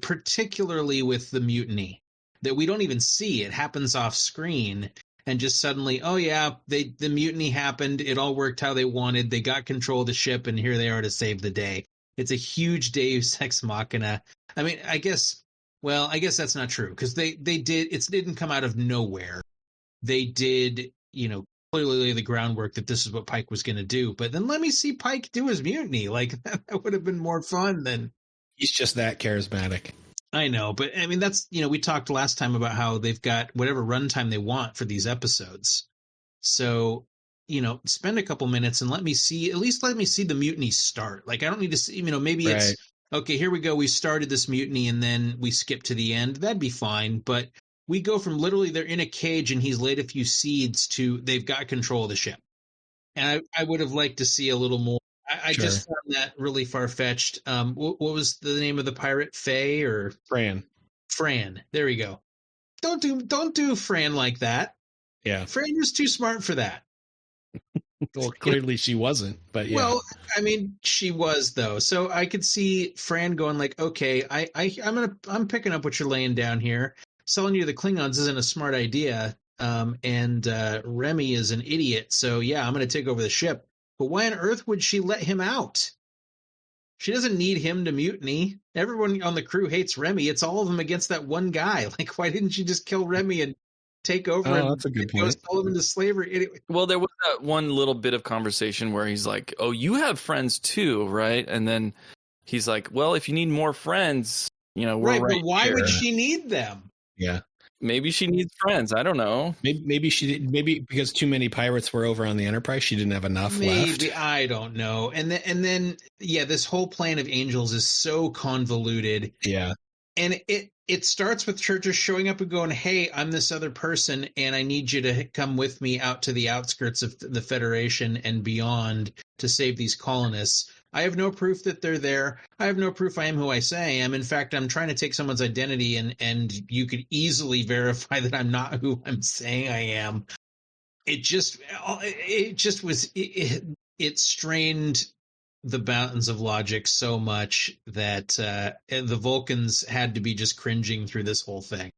particularly with the mutiny that we don't even see. It happens off screen, and just suddenly, oh yeah, the mutiny happened. It all worked how they wanted. They got control of the ship, and here they are to save the day. It's a huge Deus Ex Machina. I mean, I guess that's not true, because they didn't come out of nowhere. They did, clearly lay the groundwork that this is what Pike was going to do. But then let me see Pike do his mutiny. Like, that would have been more fun than... He's just that charismatic. I know, but I mean, that's, we talked last time about how they've got whatever runtime they want for these episodes. So, spend a couple minutes and let me see the mutiny start. Like, I don't need to see, maybe Right. It's, okay, here we go. We started this mutiny and then we skip to the end. That'd be fine. But we go from literally they're in a cage and he's laid a few seeds to they've got control of the ship. And I would have liked to see a little more. I Sure. just found that really far-fetched. What was the name of the pirate? Faye or Fran. Fran? There we go. Don't do Fran like that. Yeah. Fran was too smart for that. Well, clearly she wasn't, but yeah. Well, I mean, she was though. So I could see Fran going like, "Okay, I'm picking up what you're laying down here. Selling you the Klingons isn't a smart idea. And Remy is an idiot. So yeah, I'm going to take over the ship. But why on earth would she let him out? She doesn't need him to mutiny. Everyone on the crew hates Remy. It's all of them against that one guy. Like, why didn't she just kill Remy and take over and that's a good point. sell him into slavery? Anyway. Well, there was that one little bit of conversation where he's like, "Oh, you have friends too, right?" And then he's like, "Well, if you need more friends, we're right but why here." would she need them? Yeah. Maybe she needs friends. I don't know. Maybe she did. Maybe because too many pirates were over on the Enterprise, she didn't have enough left. Maybe, I don't know. And then, yeah, this whole plan of Angels is so convoluted. Yeah. And it starts with her just showing up and going, "Hey, I'm this other person, and I need you to come with me out to the outskirts of the Federation and beyond to save these colonists. I have no proof that they're there. I have no proof I am who I say I am. In fact, I'm trying to take someone's identity, and you could easily verify that I'm not who I'm saying I am." It strained the bounds of logic so much that the Vulcans had to be just cringing through this whole thing.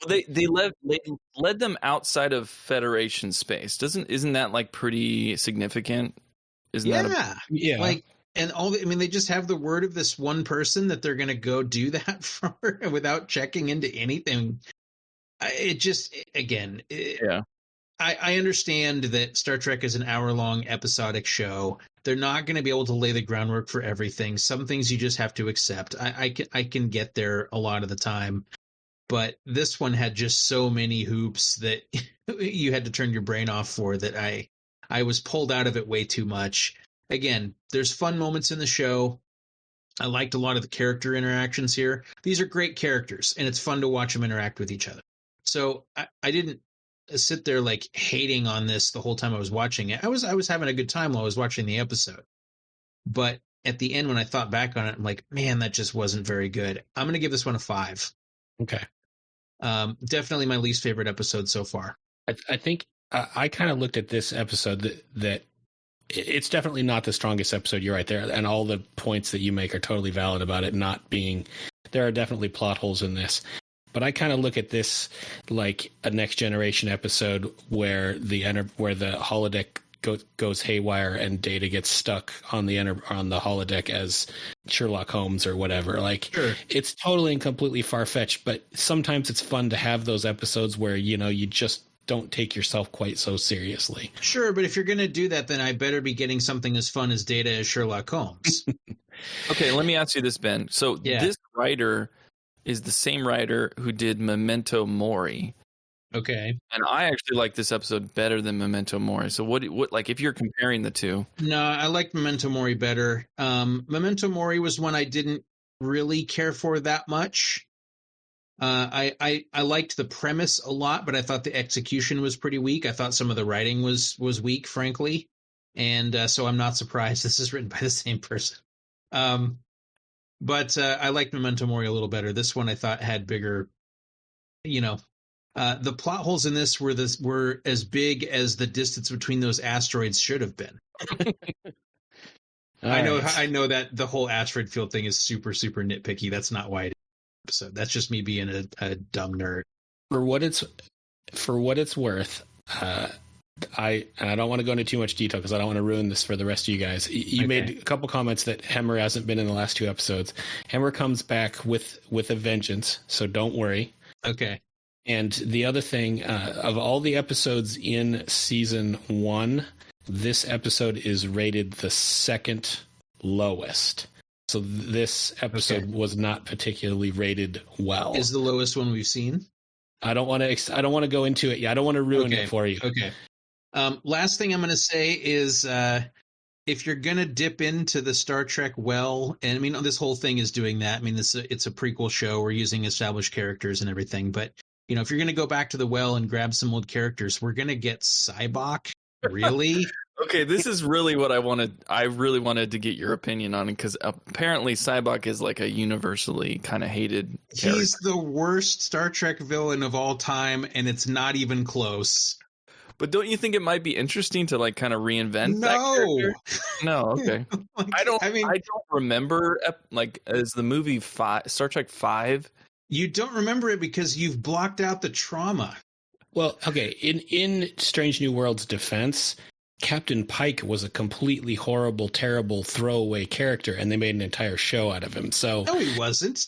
They led them outside of Federation space. Isn't that like pretty significant? Yeah. Like, and they just have the word of this one person that they're going to go do that for without checking into anything. I understand that Star Trek is an hour-long episodic show. They're not going to be able to lay the groundwork for everything. Some things you just have to accept. I can get there a lot of the time. But this one had just so many hoops that you had to turn your brain off for, that I was pulled out of it way too much. Again, there's fun moments in the show. I liked a lot of the character interactions here. These are great characters, and it's fun to watch them interact with each other. So I didn't sit there like hating on this the whole time I was watching it. I was having a good time while I was watching the episode. But at the end, when I thought back on it, I'm like, man, that just wasn't very good. I'm going to give this one a 5. Okay. Definitely my least favorite episode so far. I think I kind of looked at this episode that it's definitely not the strongest episode. You're right there. And all the points that you make are totally valid about it not being, there are definitely plot holes in this. But I kind of look at this like a Next Generation episode where the holodeck goes haywire and Data gets stuck on the holodeck as Sherlock Holmes or whatever. Like, sure. It's totally and completely far-fetched, but sometimes it's fun to have those episodes where, you just don't take yourself quite so seriously. Sure, but if you're going to do that, then I better be getting something as fun as Data as Sherlock Holmes. Okay, let me ask you this, Ben. So this writer is the same writer who did Memento Mori. Okay. And I actually like this episode better than Memento Mori. So what like if you're comparing the two? No, I liked Memento Mori better. Memento Mori was one I didn't really care for that much. I liked the premise a lot, but I thought the execution was pretty weak. I thought some of the writing was weak, frankly. And so I'm not surprised this is written by the same person. But I liked Memento Mori a little better. This one I thought had bigger, the plot holes in this were as big as the distance between those asteroids should have been. I know that the whole asteroid field thing is super, super nitpicky. That's not why it is an episode. That's just me being a dumb nerd. For what it's worth, I don't want to go into too much detail because I don't want to ruin this for the rest of you guys. You made a couple comments that Hemmer hasn't been in the last 2 episodes. Hemmer comes back with a vengeance, so don't worry. Okay. And the other thing, of all the episodes in season 1, this episode is rated the second lowest. So this episode was not particularly rated well. Is the lowest one we've seen? I don't want to go into it. Yeah, I don't want to ruin it for you. Okay. Last thing I'm going to say is if you're going to dip into the Star Trek well, and I mean, this whole thing is doing that. I mean, it's a prequel show. We're using established characters and everything. But, if you're going to go back to the well and grab some old characters, we're going to get Cybok. Really? Okay, this is really what I wanted. I really wanted to get your opinion on it because apparently Cybok is like a universally kind of hated character. He's the worst Star Trek villain of all time, and it's not even close. But don't you think it might be interesting to like kind of reinvent that character? No, okay. I don't remember as the movie Star Trek 5. You don't remember it because you've blocked out the trauma. Well, okay. In Strange New World's defense, Captain Pike was a completely horrible, throwaway character, and they made an entire show out of him. So no, he wasn't.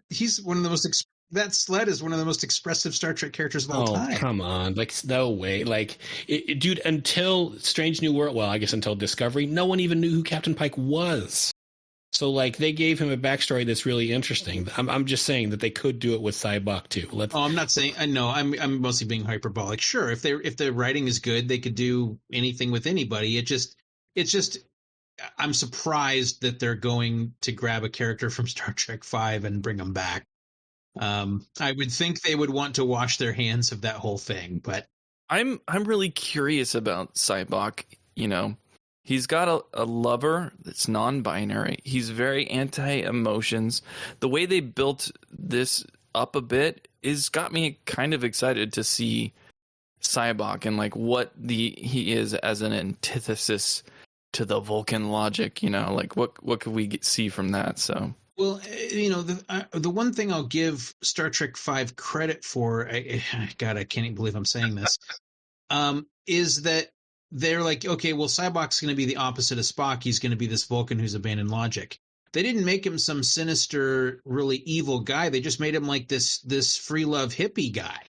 He's one of the most. That sled is one of the most expressive Star Trek characters of all time. Come on. Like, no way. Like, dude, until Strange New World, well, I guess until Discovery, no one even knew who Captain Pike was. So, like, they gave him a backstory that's really interesting. I'm just saying that they could do it with Cybok, too. I'm not saying, I know, I'm mostly being hyperbolic. Sure, if the writing is good, they could do anything with anybody. It's just, I'm surprised that they're going to grab a character from Star Trek 5 and bring him back. I would think they would want to wash their hands of that whole thing, but I'm really curious about Cybok. He's got a lover that's non-binary. He's very anti-emotions. The way they built this up a bit is got me kind of excited to see Cybok and like what he is as an antithesis to the Vulcan logic. Like what could we see from that? So. Well, the one thing I'll give Star Trek 5 credit for, I can't even believe I'm saying this, is that they're like, okay, well, Cybok's going to be the opposite of Spock. He's going to be this Vulcan who's abandoned logic. They didn't make him some sinister, really evil guy. They just made him like this free love hippie guy,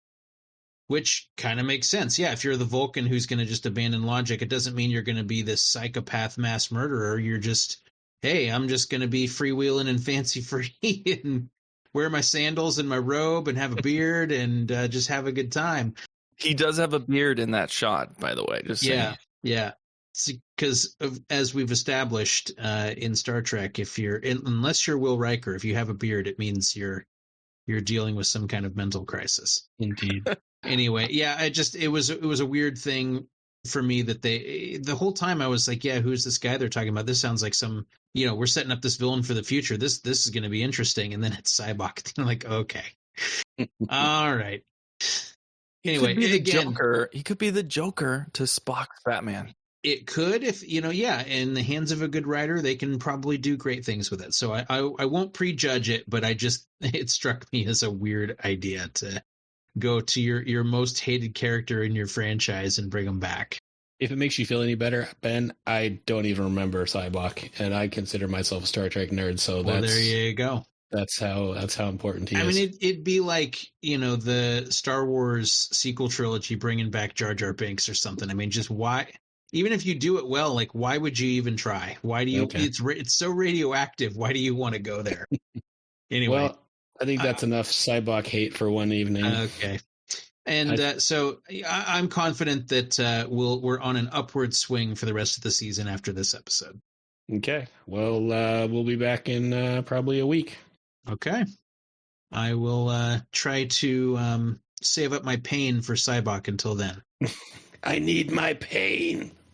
which kind of makes sense. Yeah, if you're the Vulcan who's going to just abandon logic, it doesn't mean you're going to be this psychopath mass murderer. You're just, hey, I'm just going to be freewheeling and fancy free and wear my sandals and my robe and have a beard and just have a good time. He does have a beard in that shot, by the way. Just saying. Yeah. Because as we've established in Star Trek, unless you're Will Riker, if you have a beard, it means you're dealing with some kind of mental crisis. Indeed. Anyway, yeah, it was a weird thing for me that the whole time I was like, yeah, who's this guy they're talking about? This sounds like some, we're setting up this villain for the future. This is going to be interesting. And then it's Cybok. I'm like, okay, all right. Anyway, could be the again, Joker. He could be the Joker to Spock's Batman. it could, if yeah, in the hands of a good writer, they can probably do great things with it. So I won't prejudge it, but it struck me as a weird idea to go to your most hated character in your franchise and bring them back. If it makes you feel any better, Ben, I don't even remember Cybok, and I consider myself a Star Trek nerd. So Well, there you go. That's how important he is. I mean, it'd be like the Star Wars sequel trilogy bringing back Jar Jar Binks or something. I mean, just why? Even if you do it well, like why would you even try? Why do you? Okay. It's so radioactive. Why do you want to go there? Anyway, well, I think that's enough Cybok hate for one evening. Okay. And so I'm confident that we're on an upward swing for the rest of the season after this episode. Okay. Well, we'll be back in probably a week. Okay. I will try to save up my pain for Cybok until then. I need my pain.